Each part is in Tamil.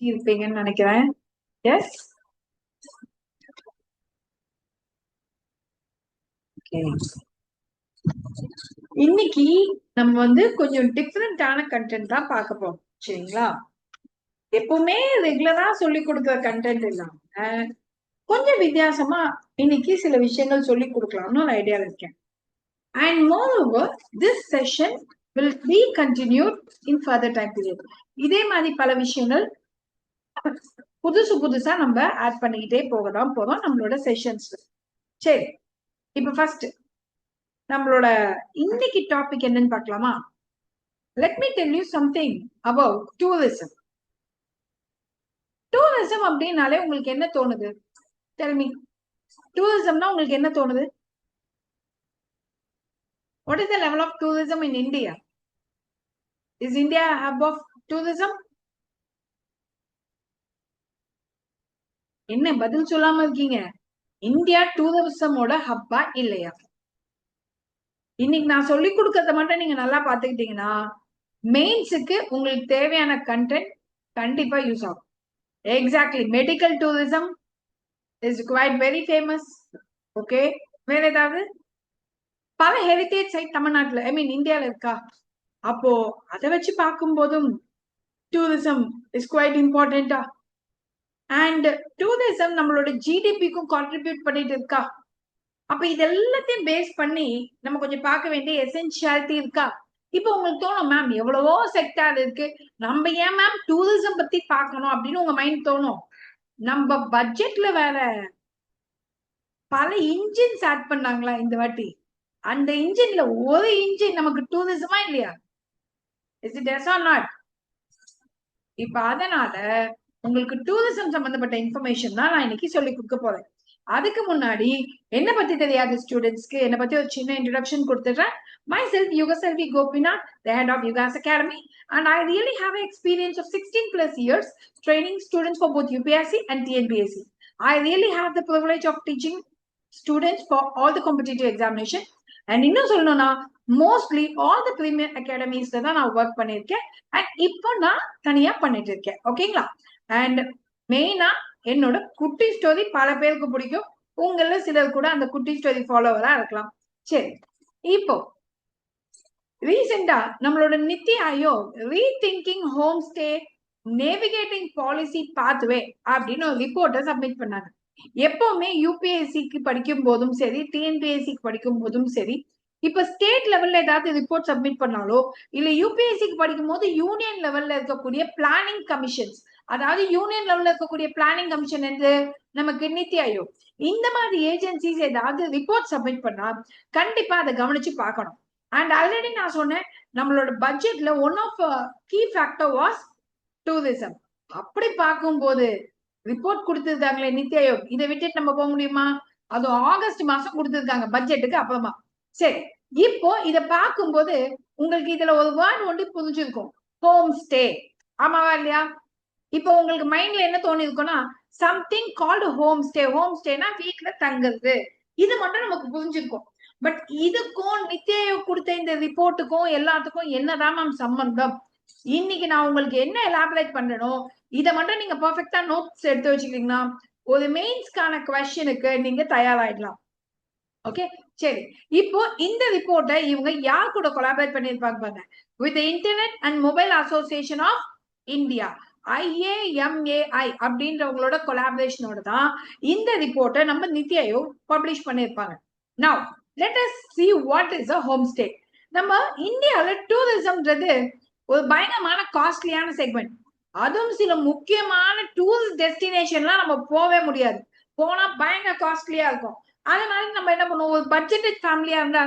இருப்பீங்கன்னு நினைக்கிறேன். எஸ், இன்னைக்கு நம்ம கொஞ்சம் டிஃப்ரெண்டான கண்டென்ட் தான் பார்க்க போறோம். சரிங்களா? எப்பவுமே ரெகுலரா சொல்லி கொடுக்குற கண்டென்ட் இல்லாம கொஞ்சம் வித்தியாசமா இன்னைக்கு சில விஷயங்கள் சொல்லி கொடுக்கலாம்னு ஒரு ஐடியால இருக்கேன். And more over this session will be continued in further time period. இதே மாதிரி பல விஷயங்கள் புதுசா நம்ம ஆட் பண்ணிக்கிட்டே போகதான் போறோம் நம்மளோட செஷன்ஸ். சரி, இப்ப ஃபர்ஸ்ட் நம்மளோட இன்னைக்கு டாபிக் என்னன்னு பார்க்கலாமா? Let me tell you something about tourism. Tourism அப்படின்னாலே உங்களுக்கு என்ன தோணுது? Tell me. டூரிசம்னா உங்களுக்கு என்ன தோணுது? What is the level of tourism in India? Is India a hub of tourism? என்ன பதில் சொல்லாம இருக்கீங்க? இந்தியா டூரிசமோட ஹப்பா இல்லையா? இன்னைக்கு நான் சொல்லி கொடுக்கறத மட்டும் நீங்க நல்லா பாத்துக்கிட்டீங்கன்னா மெயின்ஸுக்கு உங்களுக்கு தேவையான கண்டென்ட் கண்டிப்பா யூஸ் ஆகும். Exactly, medical tourism is quite very famous. Okay, வேற ஏதாவது பல ஹெரிட்டேஜ் சைட் தமிழ்நாட்டுல இந்தியால இருக்கா? அப்போ அதை வச்சு பார்க்கும் போதும் டூரிசம் இஸ் குவைட் இம்பார்ட்டன்டா. அண்ட் டூரிசம் நம்மளோட ஜிடிபிக்கும் கான்ட்ரிபியூட் பண்ணிட்டு இருக்கா? அப்ப இது எல்லாத்தையும் பேஸ் பண்ணி நம்ம கொஞ்சம் பார்க்க வேண்டிய எசென்சியாலிட்டி இருக்கா? இப்போ உங்களுக்கு தோணும், மேம் எவ்வளவோ செக்டார் இருக்கு, நம்ம ஏன் மேம் டூரிசம் பத்தி பார்க்கணும் அப்படின்னு உங்க மைண்ட் தோணும். நம்ம பட்ஜெட்ல வேற பல இன்ஜின்ஸ் ஆட் பண்ணாங்களா இந்த வாட்டி? அந்த இன்ஜின்ல ஒரு இன்ஜின் நமக்கு டூரிசமா இல்லையா? Is it yes or not? இப்ப அதனால உங்களுக்கு டூரிசம் சம்பந்தப்பட்ட இன்ஃபர்மேஷன் தான் நான் இன்னைக்கு சொல்லி கொடுக்க போறேன். அதுக்கு முன்னாடி என்ன பத்தி தெரியாத ஸ்டூடெண்ட்ஸ்க்கு என்ன பத்தி ஒரு சின்ன introduction கொடுத்துடுறேன். Myself, Yugaselvi Gopinath, the head of Yugas Academy, and I really have an experience of 16 plus years training students for both UPSC and TNPSC. I really have the privilege of teaching students for all the competitive examination. And இன்னும் சொல்லணும்னா மோஸ்ட்லி ஆல் த பிரீமியர் அகாடமிஸ்ல தான் நான் ஒர்க் பண்ணியிருக்கேன். அண்ட் இப்போ நான் தனியா பண்ணிட்டு இருக்கேன். ஓகேங்களா? அண்ட் மெயினா என்னோட குட்டி ஸ்டோரி பல பேருக்கு பிடிக்கும். உங்கள சிலர் கூட அந்த குட்டி ஸ்டோரி ஃபாலோவரா இருக்கலாம். சரி, இப்போ ரீசெண்டா நம்மளோட NITI Aayog rethinking home stay navigating policy pathway அப்படின்னு ஒரு ரிப்போர்ட்டை சப்மிட் பண்ணாங்க. எப்பவுமே யூபிஎஸ்சிக்கு படிக்கும் போதும் சரி, டிஎன்பிஎஸ்சிக்கு படிக்கும் போதும் சரி, இப்ப ஸ்டேட் லெவல்ல ஏதாவது ரிப்போர்ட் சப்மிட் பண்ணாலோ இல்ல யூபிஎஸ்சிக்கு படிக்கும் போது யூனியன் லெவல்ல இருக்கக்கூடிய பிளானிங் கமிஷன்ஸ், அதாவது யூனியன் லெவல்ல இருக்கக்கூடிய பிளானிங் கமிஷன் என்று நமக்கு நித்தி ஆயோக், இந்த மாதிரி ஏஜென்சிஸ் ஏதாவது ரிப்போர்ட் சப்மிட் பண்ணா கண்டிப்பா அதை கவனிச்சு பார்க்கணும். அண்ட் ஆல்ரெடி நான் சொன்னேன், நம்மளோட பட்ஜெட்ல one of key factor was tourism. அப்படி பார்க்கும்போது ரிப்போர்ட் கொடுத்திருக்காங்களே நித்தி ஆயோக், இதை விட்டுட்டு நம்ம போக முடியுமா? அது ஆகஸ்ட் மாசம் கொடுத்திருக்காங்க பட்ஜெட்டுக்கு அப்புறமா. சரி, இப்போ இத பார்க்கும்போது உங்களுக்கு இதுல ஒரு வேர்ட் ஒன்று புரிஞ்சிருக்கும், ஹோம் ஸ்டே. ஆமாவா இல்லையா? இப்போ உங்களுக்கு மைண்ட்ல என்ன தோணி இருக்கும்னா, something called home stay. Home ஸ்டேனா வீட்டுல தங்குறது, இது மட்டும் நமக்கு புரிஞ்சிருக்கும். பட் இதுக்கும் நித்தி ஆயோக் கொடுத்த இந்த ரிப்போர்ட்டுக்கும் எல்லாத்துக்கும் என்னதான் மேம் சம்பந்தம்? இன்னைக்கு நான் உங்களுக்கு என்ன எலாபரேட் பண்ணணும், இதை மட்டும் நீங்க பெர்ஃபெக்ட்டா நோட்ஸ் எடுத்து வச்சுக்கிட்டீங்கன்னா ஒரு மெயின்ஸ்க்கான கொஸ்டினுக்கு நீங்க தயாராயிடலாம். ஓகே, சரி. இப்போ இந்த ரிப்போர்ட்டை இவங்க யார் கூட கொலாபரேட் பண்ணிருப்பாங்க பாருங்க, with internet and mobile association of India, IAMAI அப்படின்றவங்களோட கொலாபரேஷனோட தான் இந்த ரிப்போர்ட்டை நம்ம நித்தி ஆயோக் பப்ளிஷ் பண்ணிருப்பாங்க. Now let us see what is a homestay. நம்ம இந்தியால டூரிசம்ன்றது ஒரு பயங்கரமான காஸ்ட்லியான செக்மெண்ட். அதுவும் சில முக்கியமான டூரிஸ்ட் டெஸ்டினேஷன்லாம் நம்ம போவே முடியாது, போனா பயங்கர காஸ்ட்லியா இருக்கும். அதனால நம்ம என்ன பண்ணுவோம், ஒரு பட்ஜெட் ஃபேமிலியா இருந்தா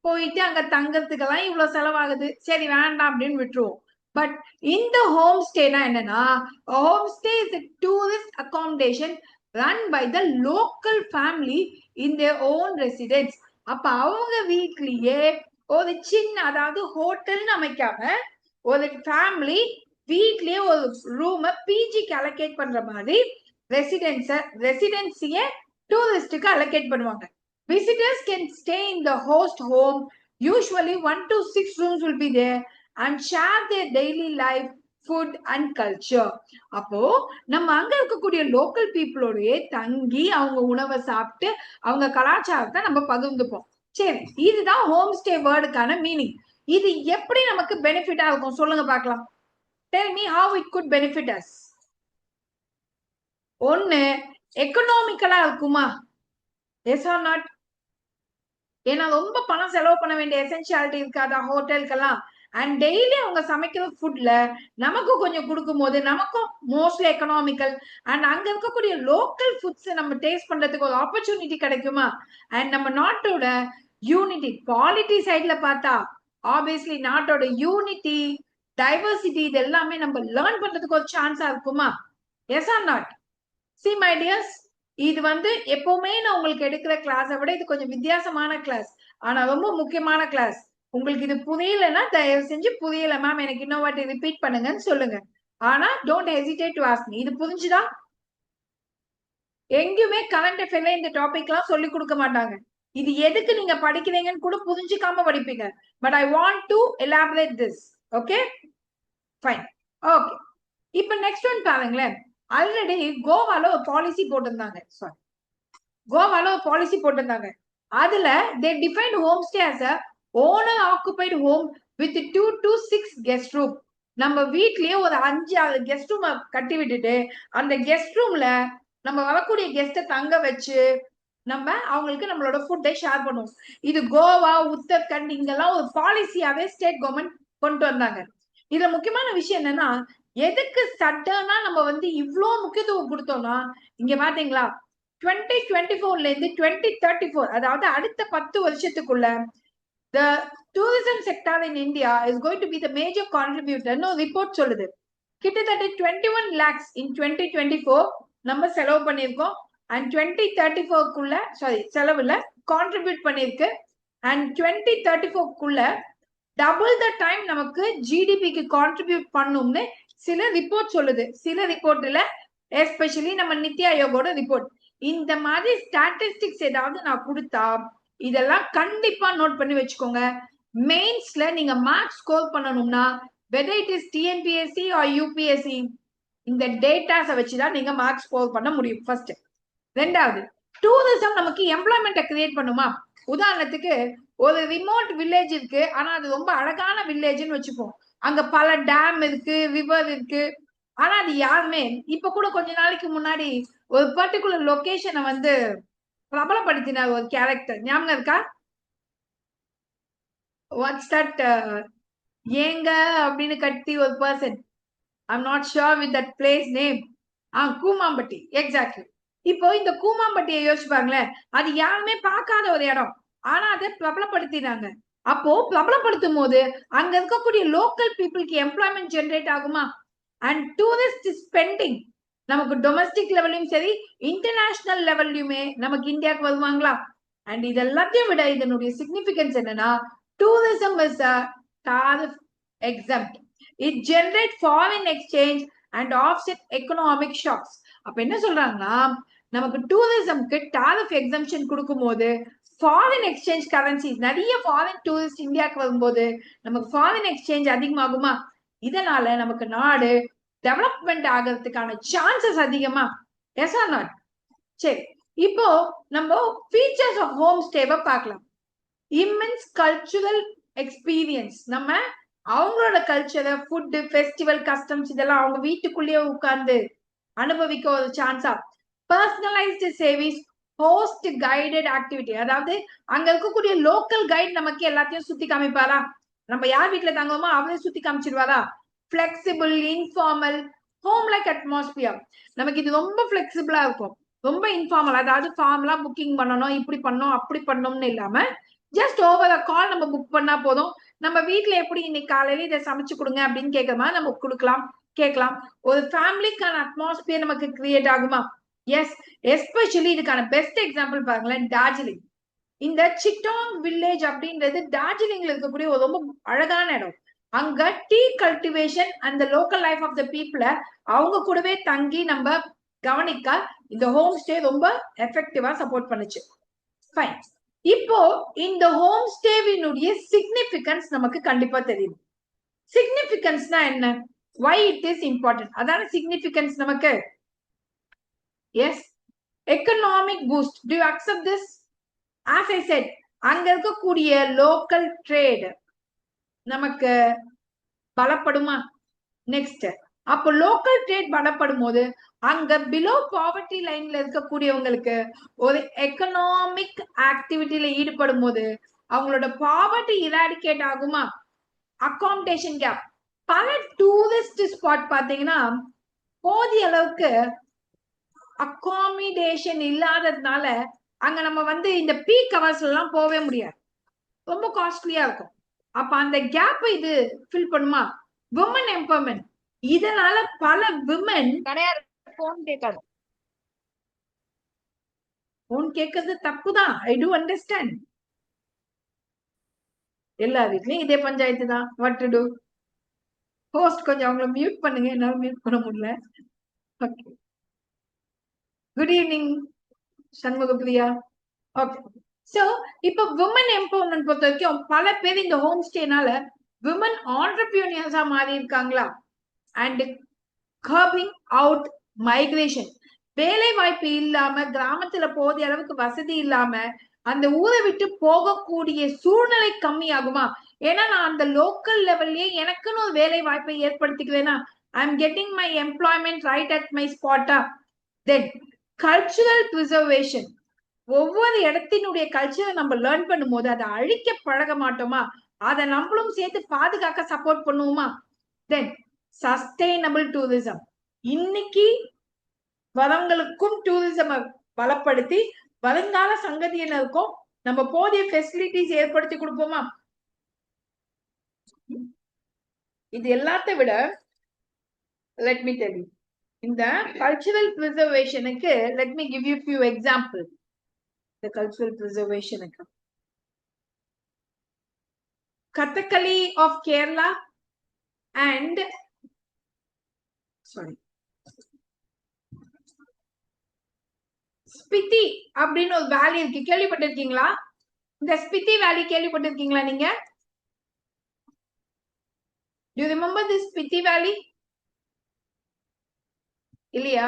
போயிட்டு அங்க தங்கறதுக்கெல்லாம் இவ்வளவு செலவாகுது, சரி வேண்டாம் அப்படின்னு விட்டுருவோம். பட் இந்த ஹோம் ஸ்டேனா என்னன்னா, home stay is a tourist accommodation run by the local family in their own residence. அப்ப அவங்க வீட்லயே ஒரு சின்ன, அதாவது ஹோட்டல்னு அமைக்காம ஒரு ஃபேமிலி வீட்லயே ஒரு ரூம் பிஜிக்கு அலோகேட் பண்ற மாதிரி ரெசிடென்சியை டூரிஸ்டுக்கு அலோகேட் பண்ணுவாங்க. Visitors can stay in the host home. Usually 1 to 6 rooms will be there and share their daily life, food and culture. அப்போ நம்ம அங்க இருக்கக்கூடிய லோக்கல் பீப்புளோடயே தங்கி அவங்க உணவை சாப்பிட்டு அவங்க கலாச்சாரத்தை நம்ம பகிர்ந்துப்போம். சரி, இதுதான் ஹோம் ஸ்டே வேர்டுக்கான மீனிங். இது எப்படி நமக்கு பெனிஃபிட்டா இருக்கும் சொல்லுங்க பார்க்கலாம். Tell me how it good benefit us. ஒன்னு, எக்கனாமிக்கலா இருக்குமா? Yes or not? ஏன்னா ரொம்ப பணம் செலவு பண்ண வேண்டிய எசென்சியாலிட்டி இருக்காதா ஹோட்டலுக்கெல்லாம்? அண்ட் டெய்லி அவங்க சமைக்கிற ஃபுட்ல நமக்கும் கொஞ்சம் கொடுக்கும் போது நமக்கும் மோஸ்ட்லி எக்கனாமிக்கல் அண்ட் அங்க இருக்கக்கூடிய லோக்கல் ஃபுட்ஸ் நம்ம டேஸ்ட் பண்றதுக்கு ஒரு ஆப்பர்ச்சுனிட்டி கிடைக்குமா? அண்ட் நம்ம நாட்டோட யூனிட்டி பாலிட்டி சைட்ல பார்த்தா ஆப்வியஸ்லி நாட்டோட யூனிட்டி டைவர்சிட்டி இது எல்லாமே நம்ம லேர்ன் பண்றதுக்கு ஒரு சான்ஸா இருக்குமா? Yes or not? See my dears, இது எப்பவுமே நான் உங்களுக்கு எடுக்கிற கிளாஸை விட இது கொஞ்சம் வித்தியாசமான கிளாஸ். ஆனா ரொம்ப முக்கியமான கிளாஸ். உங்களுக்கு இது புரியலன்னா தயவு செஞ்சு புரியல மேம் எனக்கு இன்னொரு வாட்டி ரிப்பீட் பண்ணுங்கன்னு சொல்லுங்க. ஆனா don't hesitate to ask me. இது புரிஞ்சுதா? எங்கேயுமே கரண்ட் அஃபேர்ல இந்த டாபிக் எல்லாம் சொல்லி கொடுக்க மாட்டாங்க. இது எதுக்கு நீங்க படிக்கிறீங்கன்னு கூட புரிஞ்சுக்காம படிப்பீங்க. But I want to elaborate this. Okay fine. Okay, இப்ப நெக்ஸ்ட் ஒன் பாருங்களேன். ஆல்ரெடி கோவால ஒரு பாலிசி போட்டிருந்தாங்க. சாரி, கோவால ஒரு பாலிசி போட்டிருந்தாங்க. அதுல they defined homestay as a owner occupied home with 2 to 6 guest room. நம்ம வீட்லயே ஒரு 5-6 கெஸ்ட் ரூம் கட்டி விட்டுட்டு அந்த கெஸ்ட் ரூம்ல நம்ம வரக்கூடிய கெஸ்ட தங்க வச்சு நம்ம அவங்களுக்கு நம்மளோட ஃபுட்டை ஷேர் பண்ணுவோம். இது கோவா, உத்தரகண்ட் இங்கெல்லாம் ஒரு பாலிசியாவே ஸ்டேட் கவர்மெண்ட் கொண்டு வந்தாங்க. இதுல முக்கியமான விஷயம் என்னன்னா, எதுக்கு சட்டனா நம்ம இவ்ளோ முக்கியத்துவம் கொடுத்தோம்னா, இங்க பாத்தீங்களா 2024ல இருந்து 2034 அதாவது அடுத்த 10 வருஷத்துக்குள்ள the tourism sector in India is going to be the major contributor ன்னு ரிப்போர்ட் சொல்லுது. கிட்டத்தட்ட 21 lakhs in 2024 நம்ம செலவு பண்ணிருக்கோம். அண்ட் 2034க்குள்ள செலவுல கான்ட்ரிபியூட் பண்ணிருக்கு. அண்ட் 2034க்குள்ள டபுள் த டைம் நமக்கு ஜிடிபிக்கு கான்ட்ரிபியூட் பண்ணும்னு சில ரிப்போர்ட் சொல்லுது. சில ரிப்போர்ட்ல எஸ்பெஷலி நம்ம நித்தி ஆயோகோட ரிப்போர்ட். இந்த மாதிரி ஸ்டாட்டிஸ்டிக்ஸ் ஏதாவது நான் கொடுத்தா இதெல்லாம் கண்டிப்பா நோட் பண்ணி வச்சுக்கோங்க. மெயின்ஸ்ல நீங்க மார்க் ஸ்கோர் பண்ணணும்னா whether it is TNPSC or UPSC இந்த டேட்டாஸை வச்சுதான் நீங்க மார்க் ஸ்கோர் பண்ண முடியும். ஃபர்ஸ்ட். ரெண்டாவது, டூரிசம் நமக்கு எம்ப்ளாய்மெண்ட்டை கிரியேட் பண்ணுமா? உதாரணத்துக்கு ஒரு ரிமோட் வில்லேஜ் இருக்கு, ஆனா அது ரொம்ப அழகான வில்லேஜ்னு வச்சுப்போம். அங்க பல டேம் இருக்கு, ரிவர் இருக்கு. ஆனா அது யாருமே இப்ப கூட கொஞ்ச நாளைக்கு முன்னாடி ஒரு பர்டிகுலர் லொகேஷனை பிரபலப்படுத்தினார் ஒரு கேரக்டர், ஞாபகம் இருக்கா? வாட்ஸ் தட் ஏங்க அப்படின்னு கட்டி ஒரு person. I'm not sure with that place name. Koomampatti. Exactly. இப்போ இந்த கூமாம்பட்டியை யோசிச்சு பாருங்களேன். அது யாருமே பார்க்காத ஒரு இடம், ஆனா அதை பிரபலப்படுத்தினாங்க. அப்போ பிரபலப்படுத்தும் போது அங்க இருக்கக்கூடிய லோக்கல் பீப்புளுக்கு எம்ப்ளாய்மெண்ட் ஜெனரேட் ஆகுமா? அண்ட் டூரிஸ்ட் ஸ்பெண்டிங் நமக்கு டொமஸ்டிக் லெவல்லையும் சரி இன்டர்நேஷனல் லெவல்லையுமே நமக்கு இந்தியாவுக்கு வருவாங்களா? அண்ட் இது எல்லாத்தையும் விட இதனுடைய சிக்னிபிகன்ஸ் என்னன்னா, tourism is a tariff exempt. It generate foreign exchange and offset economic shocks. அப்ப என்ன சொல்றாங்கன்னா, நமக்கு டூரிசம்க்கு டாரிஃப் எக்ஸம்ஷன் கொடுக்கும் போது ஃபாரின் எக்ஸ்சேஞ்ச் கரன்சி நிறைய ஃபாரின் டூரிஸ்ட் இந்தியாவுக்கு வரும்போது நமக்கு ஃபாரின் எக்ஸ்சேஞ்ச் அதிகமாகுமா? இதனால நமக்கு நாடு டெவலப்மெண்ட் ஆகிறதுக்கான சான்சஸ் அதிகமா? Yes or not? சரி, இப்போ நம்ம ஃபீச்சர்ஸ் ஆஃப் ஹோம் ஸ்டேவை பார்க்கலாம். Immense cultural experience. நம்ம அவங்களோட கல்ச்சரை, ஃபுட், ஃபெஸ்டிவல், கஸ்டம்ஸ் இதெல்லாம் அவங்க வீட்டுக்குள்ளேயே உட்கார்ந்து அனுபவிக்க ஒரு சான்ஸா. Personalised service, host guided activity. அதாவது அங்க இருக்கக்கூடிய லோக்கல் கைட் நமக்கு எல்லாத்தையும் சுத்தி காமிப்பாரா? நம்ம யார் வீட்டுல தங்குவோமோ அவரே சுத்தி காமிச்சிருவாரா? Flexible, informal, home like atmosphere. நமக்கு இது ரொம்ப பிளெக்சிபிளா இருக்கும், ரொம்ப இன்ஃபார்மல். அதாவது ஃபார்ம்லாம் புக்கிங் பண்ணணும், இப்படி பண்ணணும் அப்படி பண்ணணும்னு இல்லாம ஜஸ்ட் ஓவர் அ கால் நம்ம புக் பண்ணா போதும். நம்ம வீட்டுல எப்படி இன்னைக்கு காலையில இதை சமைச்சு கொடுங்க அப்படின்னு கேட்கற மாதிரி நம்ம கொடுக்கலாம், கேட்கலாம். ஒரு ஃபேமிலிக்கான அட்மாஸ்பியர் நமக்கு கிரியேட் ஆகுமா? எஸ். எஸ்பெஷலி இதுக்கான பெஸ்ட் எக்ஸாம்பிள் பாருங்களேன், டார்ஜிலிங். இந்த சிட்டாங் வில்லேஜ் அப்படின்றது டார்ஜிலிங்ல இருக்கக்கூடிய ஒரு ரொம்ப அழகான இடம். அங்க டீ கல்டிவேஷன் அந்த லோக்கல் லைஃப் ஆஃப் த பீப்புள அவங்க கூடவே தங்கி நம்ம கவனிக்க இந்த ஹோம் ஸ்டே ரொம்ப எஃபெக்டிவா சப்போர்ட் பண்ணுச்சு. ஃபைன். இப்போ இந்த ஹோம் ஸ்டேவினுடைய சிக்னிபிகன்ஸ் நமக்கு கண்டிப்பா தெரியும். சிக்னிபிகன்ஸ்னா என்ன? why it is important. அதான significance நமக்கு. Yes. Economic boost. Do you accept this? As I said, அங்க இருக்கக்கூடிய local trade நமக்கு பலப்படுமா? நெக்ஸ்ட், அப்போ லோக்கல் ட்ரேட் பலப்படும் போது அங்க பிலோ பாவர்ட்டி லைன்ல இருக்கக்கூடியவங்களுக்கு ஒரு எக்கனாமிக் ஆக்டிவிட்டியில ஈடுபடும் போது அவங்களோட பாவர்ட்டி இராடிகேட் ஆகுமா? Accommodation gap. பல டூரிஸ்ட் ஸ்பாட் பாத்தீங்கன்னா போதிய அளவுக்கு அகாமடேஷன் இல்லாததுனால அங்க நம்ம வந்து இந்த பீக் ஹவர்ஸ்ல எல்லாம் போவே முடியாது, ரொம்ப காஸ்ட்லியா இருக்கும். அப்ப அந்த கேப் இது ஃபில் பண்ணுமா? Women empowerment. இதனால பல விமன் கிடையாது. போன் கேட்காது. போன் கேட்கறது தப்புதான். ஐ டு அண்டர்ஸ்டாண்ட். எல்லா வீட்லயும் இதே பஞ்சாயத்து தான். What to to? ஹோஸ்ட் கொஞ்சம் அவங்கள மியூட் பண்ணுங்க, என்னால மியூட் பண்ண முடியல. Okay, good evening Shanmugapriya. Okay, so இப்ப விமன் எம்பவர்மெண்ட் பொறுத்த வரைக்கும் பல பேர் இந்த ஹோம் ஸ்டேனால விமன் ஆண்டர்பிரினியர்ஸா மாறி இருக்காங்களா? And curbing out migration. வேலை வாய்ப்பு இல்லாம கிராமத்துல போதிய அளவுக்கு வசதி இல்லாம அந்த ஊரை விட்டு போகக்கூடிய சூழ்நிலை கம்மி ஆகுமா? ஏன்னா நான் அந்த லோக்கல் லெவல்லயே எனக்குன்னு ஒரு வேலை வாய்ப்பை ஏற்படுத்திக்கிறேன்னா I am getting my employment right at my ஸ்பாட்டா. Then cultural preservation. ஒவ்வொரு இடத்தினுடைய கல்ச்சரை நம்ம லேர்ன் பண்ணும் போது அதை அழிக்க பழக மாட்டோமா? அதை நம்மளும் சேர்த்து பாதுகாக்க சப்போர்ட் பண்ணுவோமா? தென் சஸ்டைனபிள் டூரிசம். இன்னைக்கு வரவங்களுக்கும் டூரிசம் பலப்படுத்தி வருங்கால சங்கதியினருக்கும் நம்ம போதிய ஃபெசிலிட்டிஸ் ஏற்படுத்தி கொடுப்போமா? இது எல்லாத்தை விட லெட் மீ டெல் யூ, இந்த கல்ச்சுரல் பிரிசர்வேஷனுக்கு let me give you few example. இந்த கல்ச்சுரல் பிரிசர்வேஷனுக்கு கதகளி ஆஃப் கேரளா அண்ட் ஸ்பிதி அப்படின்னு ஒரு வேலி இருக்கு, கேள்விப்பட்டிருக்கீங்களா? இந்த ஸ்பிதி வேலி கேள்விப்பட்டிருக்கீங்களா நீங்க? Do you remember this Spiti Valley? இல்லையா?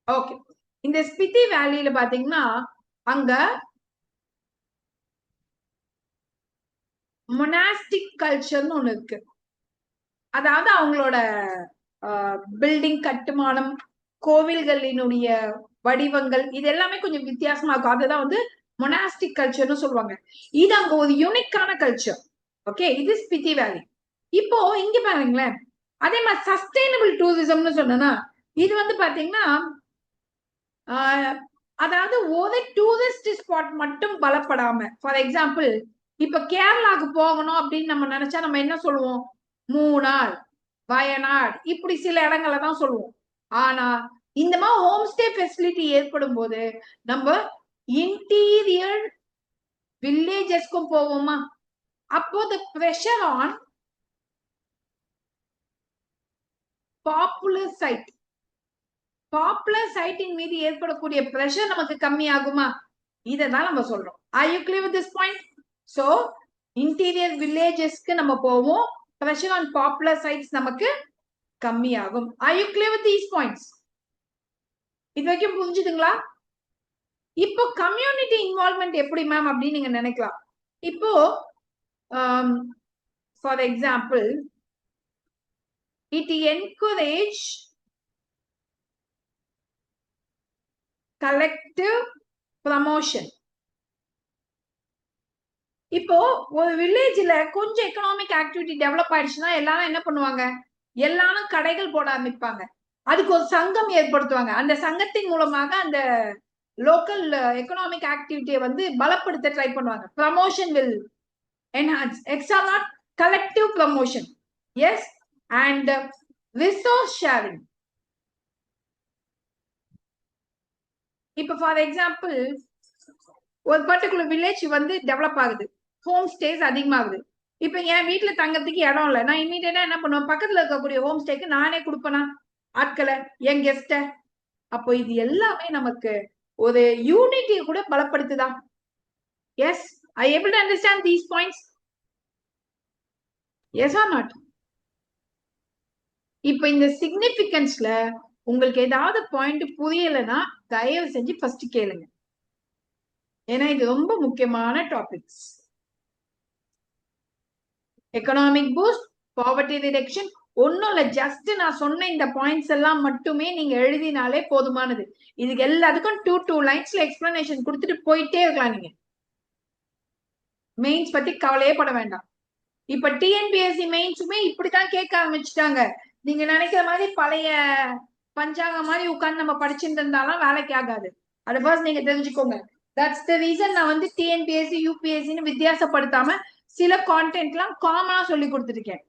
ஓகே, இந்த ஸ்பிதி வேலியில பாத்தீங்கன்னா அங்க மொனாஸ்டிக் கல்ச்சர்னு ஒண்ணு இருக்கு. அதாவது அவங்களோட பில்டிங் கட்டுமானம், கோவில்களினுடைய வடிவங்கள், இது எல்லாமே கொஞ்சம் வித்தியாசமா இருக்கும். அதுதான் வந்து மொனாஸ்டிக் கல்ச்சர்னு சொல்லுவாங்க. இது அங்க ஒரு யூனிக்கான கல்ச்சர். ஓகே, இது ஸ்பிதி வேலி. இப்போ இங்க பாருங்களேன், அதே மாதிரி சஸ்டைனபிள் டூரிசம்னு சொன்னா இது வந்து பாத்தீங்கன்னா அதாவது ஒரு டூரிஸ்ட் ஸ்பாட் மட்டும் பலப்படாம, ஃபார் எக்ஸாம்பிள் இப்ப கேரளாவுக்கு போகணும் அப்படின்னு நம்ம நினைச்சா நம்ம என்ன சொல்லுவோம்? மூணார், வயநாடு, இப்படி சில இடங்களை தான் சொல்லுவோம். ஆனா இந்த மாதிரி ஹோம் ஸ்டே ஃபெசிலிட்டி ஏற்படும் போது நம்ம இன்டீரியர் வில்லேஜஸ்க்கும் போவோமா? அப்போ the pressure on பாப்புலர் சைட்டின் மீது ஏற்படக்கூடிய பிரஷர் நமக்கு கம்மி ஆகுமா? இததான் நம்ம சொல்றோம். Are you clear with this point? So interior வில்லேஜஸ்க்கு நம்ம போவோம், பிரஷர் ஆன் பாப்புலர் சைட்ஸ் நமக்கு கம்மி ஆகும். Are you clear with these points? இது வரைக்கும் புரிஞ்சுதுங்களா? இப்போ கம்யூனிட்டி இன்வால்வ்மெண்ட் எப்படி மேம் அப்படின்னு நீங்க நினைக்கலாம். இப்போ for example it encourage collective promotion. இப்போ ஒரு வில்லேஜ்ல கொஞ்சம் எக்கனாமிக் ஆக்டிவிட்டி டெவலப் ஆயிடுச்சுன்னா எல்லாரும் என்ன பண்ணுவாங்க? எல்லாரும் கடைகள் போட ஆரம்பிப்பாங்க. அதுக்கு ஒரு சங்கம் ஏற்படுத்துவாங்க. அந்த சங்கத்தின் மூலமாக அந்த லோக்கல் எக்கனாமிக் ஆக்டிவிட்டியை வந்து பலப்படுத்த ட்ரை பண்ணுவாங்க. Promotion will enhance. எக்ஸா not collective promotion. Yes, and resource sharing. இப்ப ஃபார் எக்ஸாம்பிள் ஒரு பர்டிகுலர் வில்லேஜ் வந்து டெவலப் ஆகுது, ஹோம் ஸ்டேஸ் அதிகமாகுது. இப்ப என் வீட்டுல தங்கறதுக்கு இடம் இல்லை, நான் இமீடியட்டா என்ன பண்ணுவேன்? பக்கத்துல இருக்கக்கூடிய ஹோம் ஸ்டேக்கு நானே கொடுப்பேனா ஆட்களை, என் கெஸ்ட? அப்போ இது எல்லாமே நமக்கு ஒரு யூனிட்டியை கூட பலப்படுத்துதா? Yes, I able to understand these points. Yes or not? இப்ப இந்த சிக்னிபிகன்ஸ்ல உங்களுக்கு ஏதாவது பாயிண்ட் புரியலைன்னா தயவு செஞ்சு ஃபர்ஸ்ட் கேளுங்க. ஏன்னா இது ரொம்ப முக்கியமான topics. Economic boost, poverty reduction, ஒன்னும் இல்ல, ஜஸ்ட் நான் சொன்ன இந்த பாயிண்ட்ஸ் எல்லாம் மட்டுமே நீங்க எழுதினாலே போதுமானது. இதுக்கு எல்லாத்துக்கும் 2 லைன்ஸ்ல எக்ஸ்பிளனேஷன் கொடுத்துட்டு போயிட்டே இருக்கலாம். நீங்க மெயின்ஸ் பத்தி கவலையே பட வேண்டாம். இப்ப டிஎன்பிஎஸ்சி மெயின்ஸுமே இப்படித்தான் கேட்க ஆரம்பிச்சுட்டாங்க. நீங்க நினைக்கிற மாதிரி பழைய பஞ்சாங்க மாதிரி உட்கார்ந்து நம்ம படிச்சுட்டு இருந்தாலும் வேலைக்கு ஆகாது. அதை ஃபர்ஸ்ட் நீங்க தெரிஞ்சுக்கோங்க. தட்ஸ் த ரீசன் நான் வந்து டிஎன்பிஎஸ்சி யூபிஎஸ்சின்னு வித்தியாசப்படுத்தாம சில கான்டென்ட் எல்லாம் காமனா சொல்லி கொடுத்துருக்கேன்.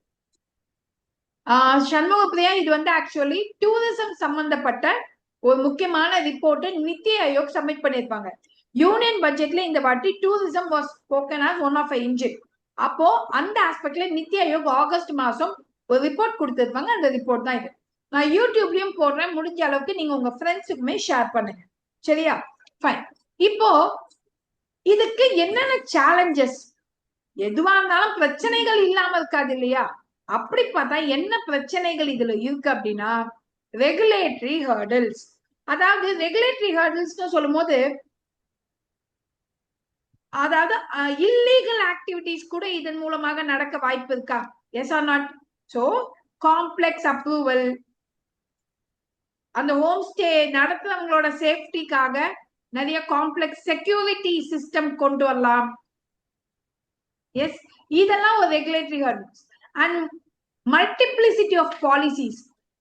சண்முகப்பிரியா, இது வந்து ஆக்சுவலி டூரிசம் சம்பந்தப்பட்ட ஒரு முக்கியமான ரிப்போர்ட் நித்தி ஆயோக் சப்மிட் பண்ணிருப்பாங்க. யூனியன் பட்ஜெட்ல இந்த வாட்டி tourism was spoken as one of engine. அப்போ அந்த ஆஸ்பெக்ட்ல நித்தி ஆயோக் ஆகஸ்ட் மாசம் ஒரு ரிப்போர்ட் கொடுத்திருப்பாங்க. அந்த ரிப்போர்ட் தான் இது. நான் யூடியூப்லயும் போடுறேன். முடிஞ்ச அளவுக்கு நீங்க உங்க ஃப்ரெண்ட்ஸுக்குமே ஷேர் பண்ணுங்க. சரியா? ஃபைன். இப்போ இதுக்கு என்னென்ன சேலஞ்சஸ்? எதுவா இருந்தாலும் பிரச்சனைகள் இல்லாம இருக்காது இல்லையா? அப்படி பார்த்தா என்ன பிரச்சனைகள் இதுல இருக்கு அப்படின்னா, ரெகுலேட்டரி ஹர்டில்ஸ். அதாவது ரெகுலேட்டரி ஹர்டில்ஸ் சொல்லும் போது, அதாவது இல்லீகல் ஆக்டிவிட்டிஸ் கூட இதன் மூலமாக நடக்க வாய்ப்பு இருக்கா? Yes or not? So complex approval, அந்த ஹோம் ஸ்டே நடத்துறவங்களோட சேஃப்டிக்காக நிறைய காம்ப்ளெக்ஸ் செக்யூரிட்டி சிஸ்டம் கொண்டு வரலாம். எஸ், இதெல்லாம் ஒரு regulatory hurdles. And multiplicity of policies.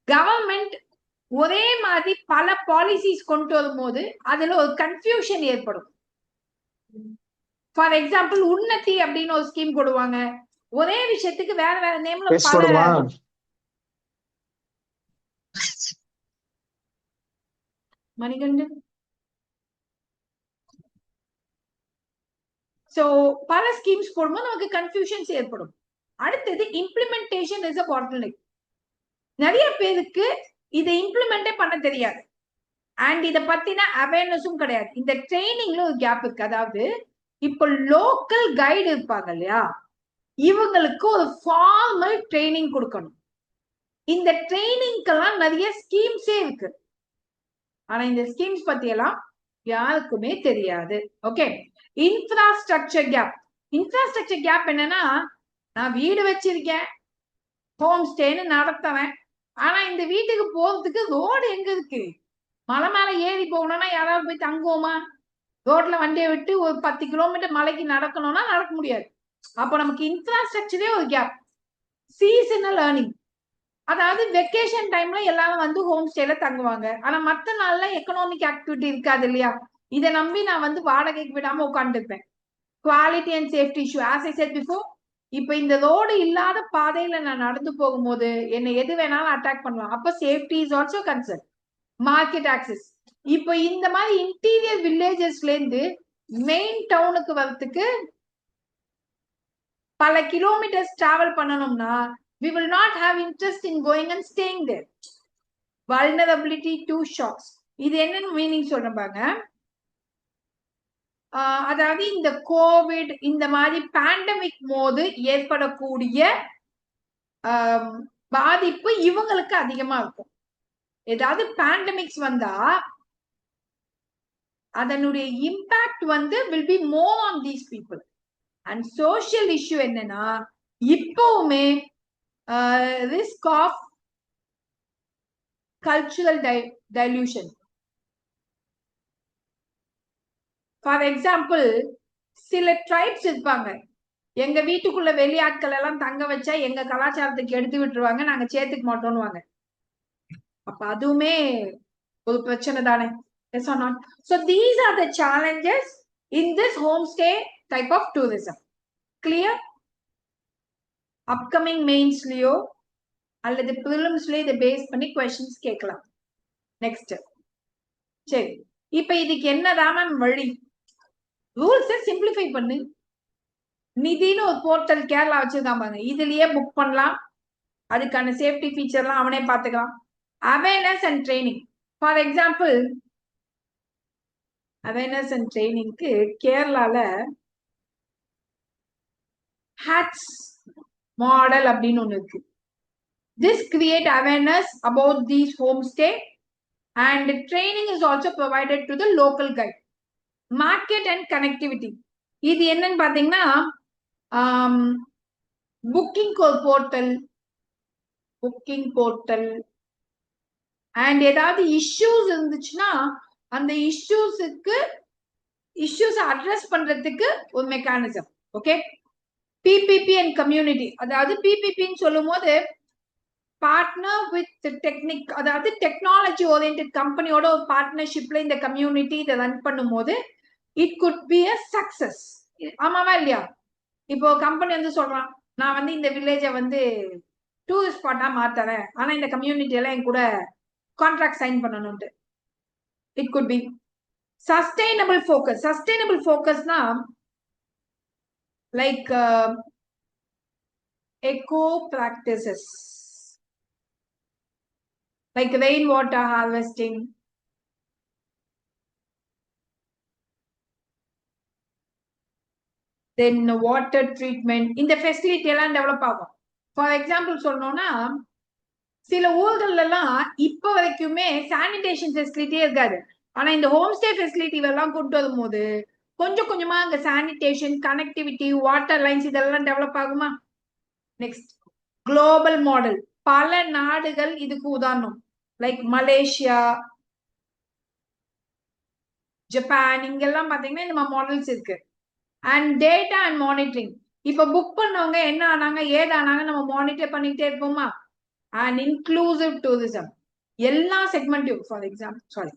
Government ஒரே மாதிரி பல பாலிசிஸ் கொண்டு வரும்போது அதுல ஒரு கன்ஃபியூஷன் ஏற்படும். ஃபார் எக்ஸாம்பிள், உன்னதி அப்படின்னு ஒரு ஸ்கீம் போடுவாங்க. ஒரே விஷயத்துக்கு வேற வேற நேம்ல பல மணிகண்டன். சோ பல ஸ்கீம்ஸ் போடும்போது நமக்கு கன்ஃபியூஷன்ஸ் ஏற்படும். அடுத்தது இம்ப்ளிமெண்டேஷன் இஸ் அ பாட்ல்நெக். நிறைய பேருக்கு இதை இம்ப்ளிமெண்டே பண்ண தெரியாது. அண்ட் இதை பத்தின அவேர்னஸும் கிடையாது. இந்த ட்ரைனிங்ல ஒரு கேப் இருக்கு. அதாவது இப்போ லோக்கல் கைடு இருப்பாங்க இல்லையா, இவங்களுக்கு ஒரு ஃபார்மல் ட்ரைனிங் கொடுக்கணும். இந்த ட்ரைனிங்க்கெல்லாம் நிறைய ஸ்கீம்ஸே இருக்கு. ஆனா இந்த ஸ்கீம்ஸ் பத்தி எல்லாம் யாருக்குமே தெரியாது. Okay. Infrastructure gap. Infrastructure gap என்னன்னா, நான் வீடு வச்சிருக்கேன், ஹோம் ஸ்டேன்னு நடத்துவேன். ஆனா இந்த வீட்டுக்கு போறதுக்கு ரோடு எங்க இருக்கு? மலை மேல ஏறி போகணும்னா யாராவது போய் தங்குவோமா? ரோட்ல வண்டியை விட்டு ஒரு 10 கிலோமீட்டர் மலைக்கு நடக்கணும்னா நடக்க முடியாது. அப்போ நமக்கு இன்ஃப்ராஸ்ட்ரக்சரே ஒரு கேப். Seasonal earning. அதாவது வெக்கேஷன் டைம்ல எல்லாரும் வந்து ஹோம் ஸ்டேல தங்குவாங்க. ஆனா மத்த நாள்ல எக்கனாமிக் ஆக்டிவிட்டி இருக்காது இல்லையா? இதை நம்பி நான் வந்து வாடகைக்கு விடாம உட்காந்துருப்பேன். Quality and safety issue. As I said before, இப்ப இந்த ரோடு இல்லாத பாதையில நான் நடந்து போகும்போது என்னை எது வேணாலும் அட்டாக் பண்ணலாம். அப்ப safety is also concern. Market access. இப்ப இந்த மாதிரி இன்டீரியர் வில்லேஜஸ்ல இருந்து மெயின் டவுனுக்கு வரதுக்கு பல கிலோமீட்டர்ஸ் டிராவல் பண்ணணும்னா we will not have interest in going and staying there. Vulnerability to shocks. இது என்ன மீனிங் சொல்றேன் பாருங்க. அதாவது இந்த கோவிட் இந்த மாதிரி பேண்டமிக் போது ஏற்படக்கூடிய பாதிப்பு இவங்களுக்கு அதிகமா இருக்கும். ஏதாவது பேண்டமிக்ஸ் வந்தா அதனுடைய இம்பாக்ட் வந்து will be more on these people. And social issue என்னன்னா, இப்பவுமே risk of cultural dilution. For example, சில ட்ரைப்ஸ் இருப்பாங்க, எங்க வீட்டுக்குள்ள வெளியாட்கள் எல்லாம் தங்க வச்சா எங்க கலாச்சாரத்துக்கு எடுத்து விட்டுருவாங்க, நாங்க சேர்த்துக்க மாட்டோம்னுவாங்க. அப்ப அதுவுமே ஒரு பிரச்சனை தானே? Yes or not? So these are the challenges in this homestay type of tourism. Clear? Upcoming mains-லயோ அல்லது ப்ரிலிம்ஸ்லயே இதை பேஸ் பண்ணி கொஸ்டின்ஸ் கேட்கலாம். நெக்ஸ்ட். சரி, இப்ப இதுக்கு என்னதான் மேம் வழி? ரூல்ஸை சிம்பிளிஃபை பண்ணு. நிதினு ஒரு போர்ட்டல் கேரளா வச்சிருக்கான் பாருங்க, இதுலயே புக் பண்ணலாம். அதுக்கான சேஃப்டி ஃபீச்சர்லாம் அவனே பார்த்துக்கலாம். Awareness and training. For example, awareness and ட்ரைனிங்க்கு கேரளால ஹேட்ஸ் மாடல் அப்படின்னு ஒண்ணு இருக்கு. This create awareness about these homestay and training is also provided to the local guide. Market and connectivity. இது என்னன்னு பாத்தீங்கன்னா புக்கிங் போர்ட்டல் அண்ட் ஏதாவது இஷ்யூஸ் இருந்துச்சுன்னா அந்த இஷ்யூஸ் அட்ரஸ் பண்றதுக்கு ஒரு mechanism. Okay, PPP and community. அதாவது பிபிபின்னு சொல்லும் போது பார்ட்னர் வித் டெக்னிக், அதாவது டெக்னாலஜி ஓரியன்டட் கம்பெனியோட ஒரு பார்ட்னர்ஷிப்ல இந்த கம்யூனிட்டி இதை ரன் பண்ணும் போது it could be a success. ஆமாவா இல்லையா? இப்போ கம்பெனி வந்து சொல்றான், நான் வந்து இந்த வில்லேஜை வந்து டூரிஸ்ட் ஸ்பாட்டா மாத்தறேன், ஆனா இந்த கம்யூனிட்டி எல்லாம் என் கூட கான்ட்ராக்ட் சைன் பண்ணணும்ட்டு. It could be sustainable focus. Sustainable ஃபோக்கஸ்னா like eco practices like rainwater harvesting, then water treatment. இந்த ஃபெசிலிட்டி எல்லாம் டெவலப் ஆகும். ஃபார் எக்ஸாம்பிள் சொல்லணும்னா சில ஊர்கள்ல எல்லாம் இப்ப வரைக்குமே சானிடேஷன் ஃபெசிலிட்டியே இருக்காது. ஆனா இந்த ஹோம் ஸ்டே ஃபெசிலிட்டி எல்லாம் கொண்டு வரும்போது கொஞ்சம் கொஞ்சமா அங்க சானிடேஷன், கனெக்டிவிட்டி, வாட்டர் லைன்ஸ் இதெல்லாம் டெவலப் ஆகுமா? Next, global model. பல நாடுகள் இதுக்கு உதாரணம், லைக் மலேசியா, ஜப்பான், இங்கெல்லாம் பாத்தீங்கன்னா இந்த மாடல்ஸ் இருக்கு. And data and monitoring. இப்ப புக் பண்ணவங்க என்ன ஆனாங்க ஏதானாங்க நம்ம மானிட்டர் பண்ணிக்கிட்டே இருப்போமா? And inclusive tourism. எல்லா செக்மெண்ட்டையும், ஃபார் எக்ஸாம்பிள் சாரி,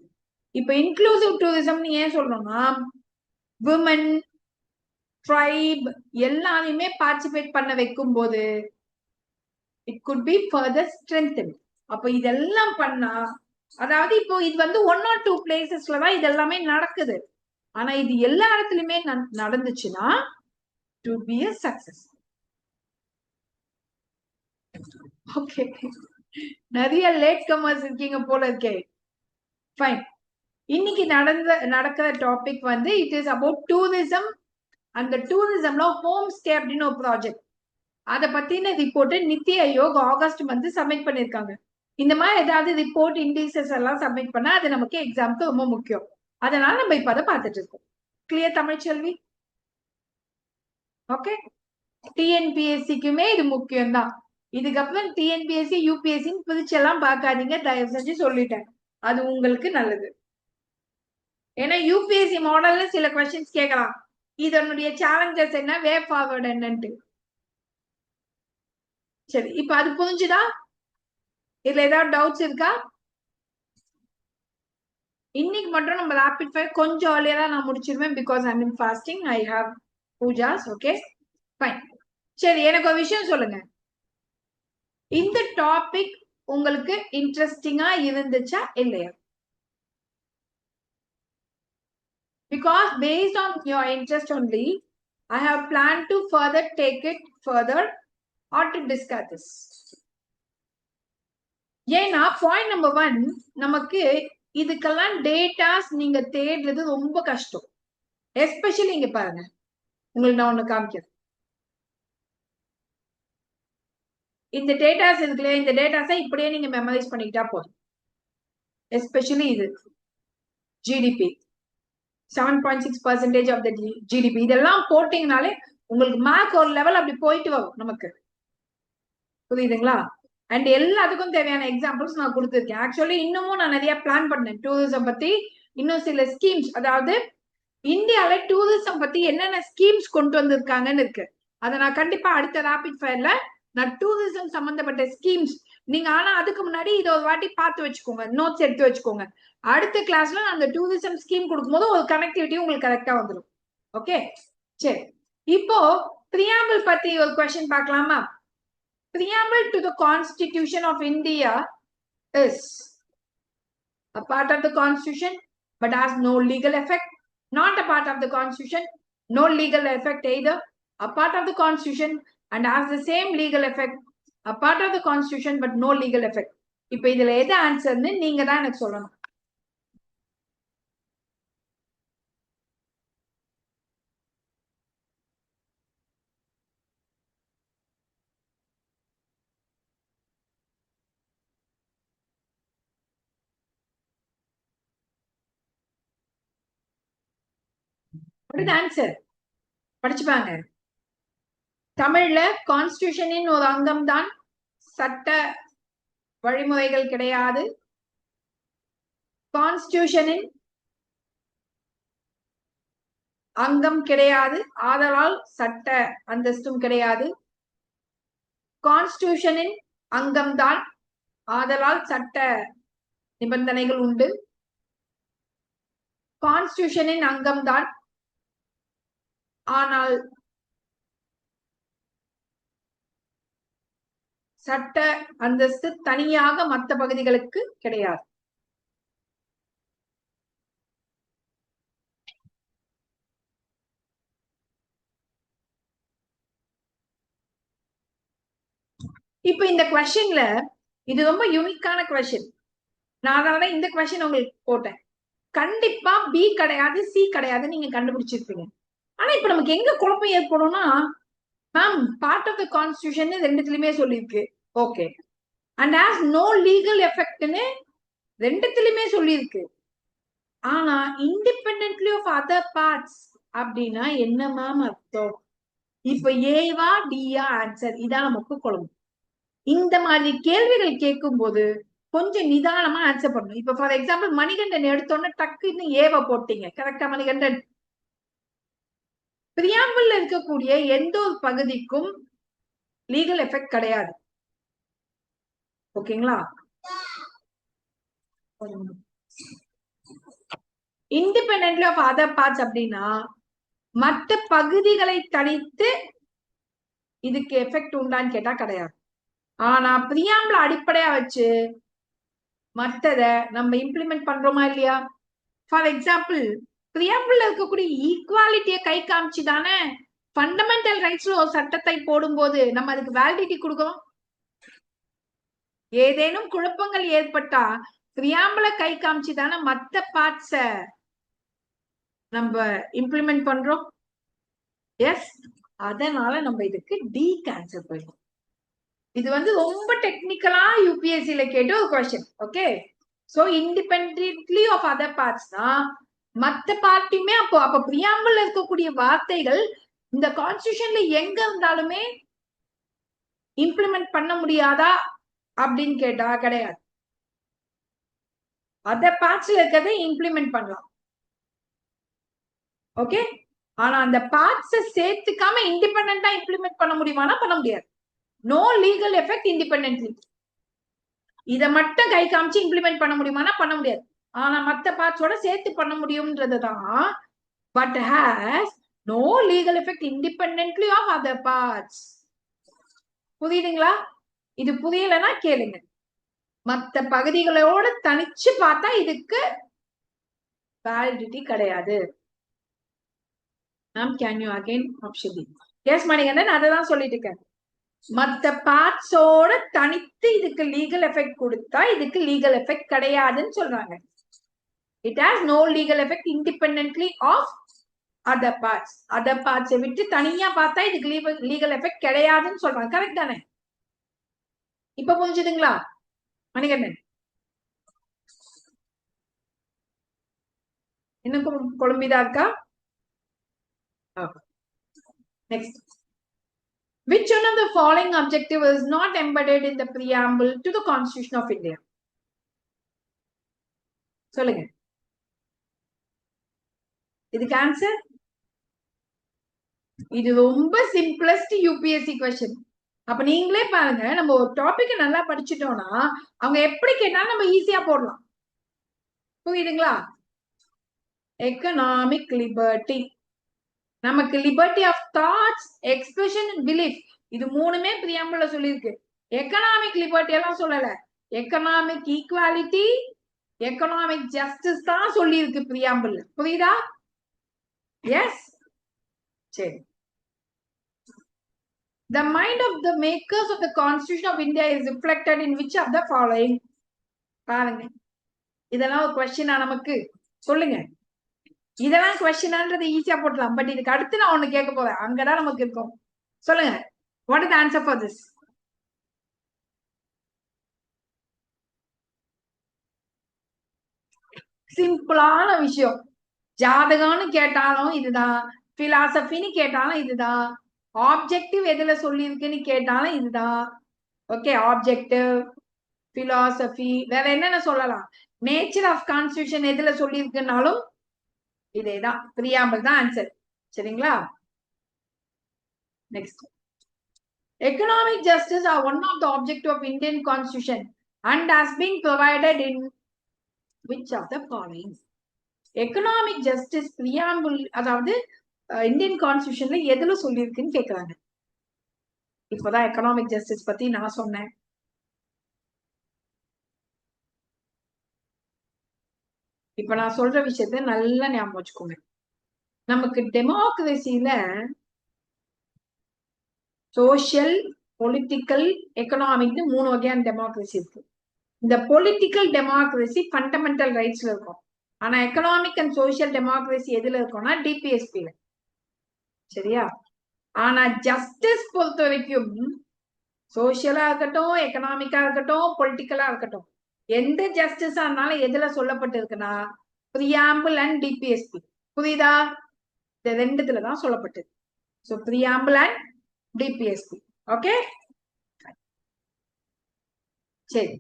இப்ப இன்க்ளூசிவ் டூரிசம் ஏன் சொல்றோம்னா விமன், ட்ரைப் எல்லாரையுமே பார்ட்டிசிபேட் பண்ண வைக்கும் போது it could B further strengthen. அப்ப இதெல்லாம் பண்ணா, அதாவது இப்போ இது வந்து 1 or 2 பிளேசஸ்ல தான் இதெல்லாமே நடக்குது. ஆனா இது எல்லா இடத்துலயுமே நடந்துச்சுன்னா to be a success. Okay, நிறைய லேட் கமர்ஸ் இருக்கீங்க போல இருக்கே. ஃபைன். இன்னைக்கு நடக்கிற டாபிக் வந்து இட் இஸ் அபவுட் டூரிசம். அந்த டூரிசம்ல ஹோம் ஸ்டே அப்படின்னு ஒரு ப்ராஜெக்ட், அதை பத்தின report Niti Aayog August month submit பண்ணிருக்காங்க. இந்த மாதிரி ஏதாவது ரிப்போர்ட் இண்டிசஸ் எல்லாம் சப்மிட் பண்ணா அது நமக்கு எக்ஸாம்க்கு ரொம்ப முக்கியம். அதனால நம்ம இப்ப அதை பார்த்துட்டு இருக்கோம். கிளியர் தமிழ்ச்செல்வி? ஓகே, டிஎன்பிஎஸ்சிக்குமே இது முக்கியம்தான். இதுக்கப்புறம் டிஎன்பிஎஸ்சி யூபிஎஸ்சின்னு பிரிச்செல்லாம் பார்க்காதீங்க, தயவு செஞ்சு சொல்லிட்டேன். அது உங்களுக்கு நல்லது. ஏன்னா யூபிஎஸ்சி மாடல்ல சில கொஸ்டின்ஸ் கேட்கலாம், இதனுடைய சேலஞ்சஸ் என்ன, வே ஃபார்வர்ட் என்னன்ட்டு. சரி, இப்ப அது புரிஞ்சுதா? இதுல ஏதாவது டவுட்ஸ் இருக்கா? இன்னைக்கு மட்டும் நம்ம ராபிட் ஃபயர் கொஞ்சம் earlier தான் நான் முடிச்சிருவேன், because I mean fasting, I have Pooja's. Okay fine. சரி, எனக்கு ஒரு விஷயம் சொல்லுங்க, இந்த டாபிக் உங்களுக்கு இன்ட்ரெஸ்டிங்கா இருந்துச்சா இல்லையா? Because based on your interest only, I have planned to further take it further or to discuss this. ஏன்னா பாயிண்ட் நம்பர் 1, நமக்கு இதுக்கெல்லாம் டேட்டாஸ் நீங்க தேடுறது ரொம்ப கஷ்டம். எஸ்பெஷலி இங்க பாருங்க, உங்களுக்கு நான் ஒண்ணு காமிக்கிறேன். இந்த டேட்டாஸ் இருக்குல்ல, இந்த டேட்டாஸை இப்படியே நீங்க மெமரைஸ் பண்ணிக்கிட்டா போதும். எஸ்பெஷலி இது ஜிடிபி 7.6% ஆஃப் த ஜிடிபி, இதெல்லாம் போட்டீங்கனாலே உங்களுக்கு மார்க் ஒரு லெவல் அப்படி போயிட்டு வரும் நமக்கு. புரியுதுங்களா? அண்ட் எல்லாத்துக்கும் தேவையான எக்ஸாம்பிள்ஸ் நான் கொடுத்துருக்கேன். ஆக்சுவலி இன்னமும் நான் நிறைய பிளான் பண்ணேன் டூரிசம் பத்தி. இன்னும் சில ஸ்கீம்ஸ், அதாவது இந்தியால டூரிசம் பத்தி என்னென்ன ஸ்கீம்ஸ் கொண்டு வந்திருக்காங்கன்னு இருக்கு. அதை நான் கண்டிப்பா அடுத்த ராபிட் ஃபயர்ல நான் டூரிசம் சம்பந்தப்பட்ட ஸ்கீம்ஸ், நீங்க ஆனா அதுக்கு முன்னாடி இதை ஒரு வாட்டி பார்த்து வச்சுக்கோங்க, நோட்ஸ் எடுத்து வச்சுக்கோங்க. அடுத்த கிளாஸ்ல நான் அந்த டூரிசம் ஸ்கீம் கொடுக்கும்போது ஒரு கனெக்டிவிட்டி உங்களுக்கு கரெக்டா வந்துடும். ஓகே சரி, இப்போ பிரியாம்பிள் பத்தி ஒரு கொஸ்டின் பார்க்கலாமா? Preamble to the Constitution of India is a part of the Constitution but has no legal effect, not a part of the Constitution, no legal effect either, a part of the Constitution and has the same legal effect, a part of the Constitution but no legal effect. இப்போ இதுல எது ஆன்சர்னு நீங்க தான் எனக்கு சொல்லணும். ஆன்சர் படிச்சுப்பாங்க. தமிழ்ல கான்ஸ்டிடியூஷனின் ஒரு அங்கம் தான் சட்ட வழிமுறைகள் கிடையாது. கான்ஸ்டிடியூஷனின் அங்கம் கிடையாது, ஆதலால் சட்ட அந்தஸ்தும் கிடையாது. கான்ஸ்டிடியூஷனின் அங்கம்தான், ஆதலால் சட்ட நிபந்தனைகள் உண்டு. கான்ஸ்டிடியூஷனின் அங்கம்தான், ஆனால் சட்ட அந்தஸ்து தனியாக மற்ற பகுதிகளுக்கு கிடையாது. இப்ப இந்த கொஸ்டின்ல இது ரொம்ப யூனிக்கான கொஸ்டின். நான் அதனால இந்த கொஸ்டின் உங்களுக்கு போட்டேன். கண்டிப்பா பி கிடையாது, சி கிடையாது, நீங்க கண்டுபிடிச்சிருப்பீங்க. ஆனா இப்ப நமக்கு எங்க குழப்பம் ஏற்படும்னா, ma'am part of the constitution ரெண்டுத்துலயுமே சொல்லியிருக்கு, okay, and has no legal எஃபெக்ட்னு ரெண்டுத்துலயுமே சொல்லியிருக்கு. ஆனா இண்டிபெண்டன்ட்லி ஆஃப் அதர் பார்ட்ஸ் அப்படின்னா என்ன மேம் அர்த்தம்? இப்ப ஏவா டியா ஆன்சர்? இதான் நமக்கு குழம்பு. இந்த மாதிரி கேள்விகள் கேட்கும் போது கொஞ்சம் நிதானமா ஆன்சர் பண்ணணும். இப்ப ஃபார் எக்ஸாம்பிள் மணிகண்டன் எடுத்தோன்னு டக்குன்னு ஏவ போட்டீங்க, கரெக்டா மணிகண்டன்? பிரியாம்பிள் இருக்கக்கூடிய எந்த ஒரு பகுதிக்கும் லீகல் எஃபெக்ட் கிடையாது. ஓகேங்களா? இண்டிபெண்டன்ட்லி ஆஃப் அதர் பார்ட்ஸ் அப்படின்னா மற்ற பகுதிகளை தனித்து இதுக்கு எஃபெக்ட் உண்டான்னு கேட்டா கிடையாது. ஆனா பிரியாம்பிள் அடிப்படையா வச்சு மற்றத நம்ம இம்ப்ளிமெண்ட் பண்றோமா இல்லையா? ஃபார் எக்ஸாம்பிள் பிரியாம்பிள் இருக்கக்கூடிய ஈக்குவாலிட்டியை கை காமிச்சுதானே ஃபண்டமெண்டல் ரைட்ஸ்ல ஒரு சட்டத்தை போடும்போது நம்ம அதுக்கு வேலிடிட்டி கொடுக்கணும். ஏதேனும் குழப்பங்கள் ஏற்பட்டா பிரியாம்பிள கை காமிச்சுதானே மற்ற பார்ட்ஸ நம்ம இம்ப்ளிமெண்ட் பண்றோம். எஸ், அதனால நம்ம இதுக்கு டி கேன்சல் பண்ணுவோம். இது வந்து ரொம்ப டெக்னிக்கலா யூபிஎஸ்சில கேட்ட ஒரு question. Okay, so independently of other parts தான் மற்ற பார்ட்டியுமே. அப்ப பிரியாம்பிள் இருக்கக்கூடிய வார்த்தைகள் இந்த கான்ஸ்டிடியூஷன்ல எங்க இருந்தாலுமே இம்ப்ளிமெண்ட் பண்ண முடியாதா அப்படின்னு கேட்டா கிடையாது. அதர் பார்ட்ஸ்ல இருக்கிறத இம்ப்ளிமெண்ட் பண்ணலாம். ஓகே, ஆனா அந்த பார்ட்ஸ சேர்த்துக்காம இண்டிபெண்டா இம்ப்ளிமெண்ட் பண்ண முடியுமானா பண்ண முடியாது. No legal effect independently. இதை மட்டும் கை காமிச்சு இம்ப்ளிமெண்ட் பண்ண முடியுமானா பண்ண முடியாது. ஆனா மத்த பார்ட்ஸோட சேர்த்து பண்ண முடியும்ன்றதுதான். But has no legal effect independently of other parts. புரியுதுங்களா? இது புரியலன்னா கேளுங்க. மத்த பகுதிகளோட தனிச்சு பார்த்தா இதுக்கு வேலிடிட்டி கிடையாது. Ma'am can you again option D? Yes Manikandan, அததான் சொல்லிட்டு இருக்கேன். மத்த பார்ட்ஸோட தனித்து இதுக்கு லீகல் எஃபெக்ட் கொடுத்தா இதுக்கு லீகல் எஃபெக்ட் கிடையாதுன்னு சொல்றாங்க. It has no legal effect independently of other parts. Other பார்ட்ஸை விட்டு தனியா பார்த்தா இதுக்கு லீகல் எஃபெக்ட் கிடையாதுன்னு சொல்றாங்க. கரெக்ட் தானே? இப்ப புரிஞ்சுதுங்களா மணிகண்டன்? இன்னும் குழம்பிதான் இருக்கா? Next. Which one of the following objective is not embedded in the preamble to the Constitution of India? சொல்லுங்க. இதுக்கு ஆன்சர்? இது ரொம்ப சிம்பிளஸ்ட் யூபிஎஸ்சி கொஸ்டின். அப்ப நீங்களே பாருங்க, நம்ம ஒரு டாபிக் நல்லா படிச்சுட்டோம்னா அவங்க எப்படி கேட்டாலும் நம்ம ஈஸியா போடலாம். புரியுதுங்களா? எக்கனாமிக் லிபர்ட்டி, நமக்கு liberty of thoughts, expression and belief, இது மூணுமே பிரியாம்பிள்ல சொல்லியிருக்கு. எக்கனாமிக் லிபர்ட்டி எல்லாம் சொல்லல. எக்கனாமிக் ஈக்குவாலிட்டி, எக்கனாமிக் ஜஸ்டிஸ் தான் சொல்லியிருக்கு பிரியாம்பிள். புரியுதா? எஸ், சரி. The mind of the makers of the Constitution of India is reflected in which of the following? பாருங்க, இதெல்லாம் ஒரு கொஸ்டினா நமக்கு? சொல்லுங்க. இதெல்லாம் கொஸ்டினான்றது ஈஸியா போடலாம். பட் இதுக்கு அடுத்து நான் ஒண்ணு கேட்க போறேன், அங்கதான் நமக்கு இருக்கும். சொல்லுங்க. What is answer for this? சிம்பிளான விஷயம். ஜாதகம்னு கேட்டாலும் இதுதான், பிலாசபின்னு கேட்டாலும் இதுதான், ஆப்ஜெக்டிவ் எதுல சொல்லியிருக்குன்னு கேட்டாலும் இதுதான். ஓகே, ஆப்ஜெக்டிவ், பிலாசபி, வேற என்னென்ன சொல்லலாம், நேச்சர் ஆஃப் கான்ஸ்டிடியூஷன் எதுல சொல்லியிருக்குனாலும் இதேதான், பிரியாம்பிள் தான் ஆன்சர். சரிங்களா? Next, economic justice are one of the objective of Indian constitution and has been provided in which of the following? Economic justice preamble, அதாவது இந்தியன் கான்ஸ்டிடியூஷன்ல எதுல சொல்லியிருக்குன்னு கேக்குறாங்க. இப்பதான் எக்கனாமிக் ஜஸ்டிஸ் பத்தி நான் சொன்னேன். இப்ப நான் சொல்ற விஷயத்த நல்லா ஞாபகம் வச்சுக்கோங்க. நமக்கு டெமோக்ரஸில சோசியல், பொலிட்டிக்கல், எக்கனாமிக்னு 3 வகையான டெமோக்ரஸி இருக்கு. இந்த பொலிட்டிக்கல் டெமோக்ரஸி ஃபண்டமெண்டல் ரைட்ஸ்ல இருக்கும். ஆனா எக்கனாமிக் அண்ட் சோசியல் டெமோக்ரஸி எதுல இருக்கும்னா டிபிஎஸ்பில. சரியா? ஆனா ஜஸ்டிஸ் பொறுத்த வரைக்கும் சோசியலா இருக்கட்டும், எக்கனாமிக்கா இருக்கட்டும், பொலிட்டிக்கலா இருக்கட்டும், எந்த ஜஸ்டிஸா இருந்தாலும் எதுல சொல்லப்பட்டிருக்குன்னா பிரியாம்பிள் அண்ட் டிபிஎஸ்பி. புரியுதா? இந்த ரெண்டுத்துலதான் சொல்லப்பட்டது. So preamble and DPSP. Okay, சரி.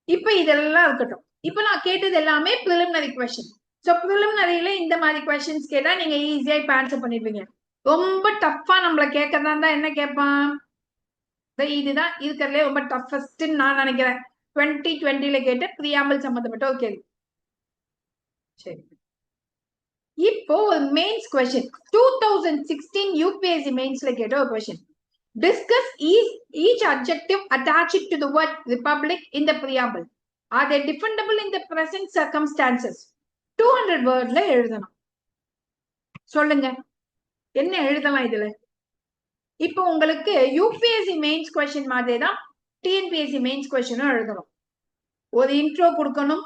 இப்ப இதெல்லாம் இருக்கட்டும். இப்ப நான் கேட்டது எல்லாமே பிரிலிமினரி கொஸ்டின். சோ பிரிலிமினரியில இந்த மாதிரி கொஸ்டின்ஸ் கேட்டா நீங்க ஈஸியா இப்ப ஆன்சர் பண்ணிடுவீங்க. ரொம்ப டஃப்பா நம்மள கேட்கறதா இருந்தா என்ன கேட்பான்? இதுதான் இருக்கிறதுலே ரொம்ப டஃபஸ்ட் நான் நினைக்கிறேன். 2020ல கேட்ட பிரியாம்பிள் சம்பந்தப்பட்ட ஒரு கேள்வி. சரி, இப்போ ஒரு மெயின்ஸ் கொஸ்டின் 2016 யூபிஎஸ்சி மெயின்ஸ்ல கேட்ட ஒரு question. Discuss each adjective attached to the word republic in the preamble. Are they defendable in the present circumstances? 200 வேர்ட்ல எழுதணும். சொல்லுங்க, என்ன எழுதலாம் இதுல? இப்போ உங்களுக்கு யூபிஎஸ்சி மெயின்ஸ் கொஸ்டின் மாதிரி தான் டிஎன்பிஎஸ்சி மெயின்ஸ் கொஸ்டினும் எழுதணும். ஒரு இன்ட்ரோ கொடுக்கணும்,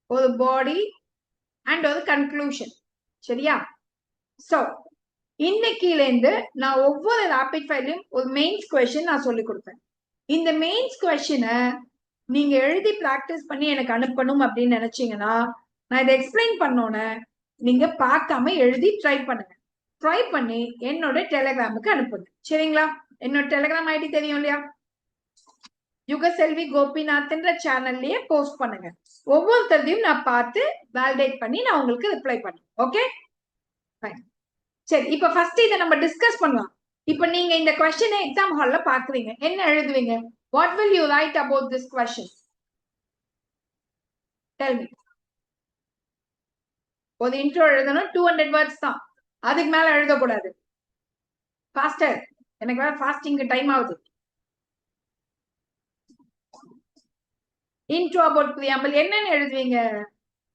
ஒரு பாடி அண்ட் ஒரு கன்க்ளூஷன். சரியா? சோ இன்னைக்குல இருந்து நான் ஒவ்வொரு ராபிட் ஃபயர்லயும் ஒரு மெயின்ஸ் கொஸ்டின் நான் சொல்லி கொடுப்பேன். இந்த மெயின்ஸ் கொஸ்டினை நீங்க எழுதி பிராக்டிஸ் பண்ணி எனக்கு அனுப்பணும் அப்படின்னு நினைச்சீங்கன்னா நான் இதை எக்ஸ்பிளைன் பண்ணோன்னு நீங்க பார்க்காம எழுதி ட்ரை பண்ணுங்க. ட்ரை பண்ணி என்னோட டெலிகிராமுக்கு அனுப்புங்க. சரிங்களா? என்னோட டெலிகிராம் ஐடி தெரியும் இல்லையா? யுகசெல்வி கோபிநாத்ன்ற சேனல்லயே போஸ்ட் பண்ணுங்க. ஒவ்வொருத்தரையும் நான் பார்த்து வேலிடேட் பண்ணி நான் உங்களுக்கு ரிப்ளை பண்ணேன். ஓகே, சரி. இப்ப ஃபர்ஸ்ட் இதை நம்ம டிஸ்கஸ் பண்ணலாம். இப்ப நீங்க இந்த கொஸ்டினை எக்ஸாம் ஹால்ல பாக்குறீங்க, என்ன எழுதுவீங்க? What will you write about this question? Tell me. ஒரு இன்ட்ரோ எழுதணும், 200 வேர்ட்ஸ் தான், அதுக்கு மேல எழுதக்கூடாது. ஃபாஸ்டர், எனக்கு வேற ஃபாஸ்டிங் டைம் ஆகுது. இன்ட்ரோ அபவுட் பிரியாம்பிள் என்னன்னு எழுதுவீங்க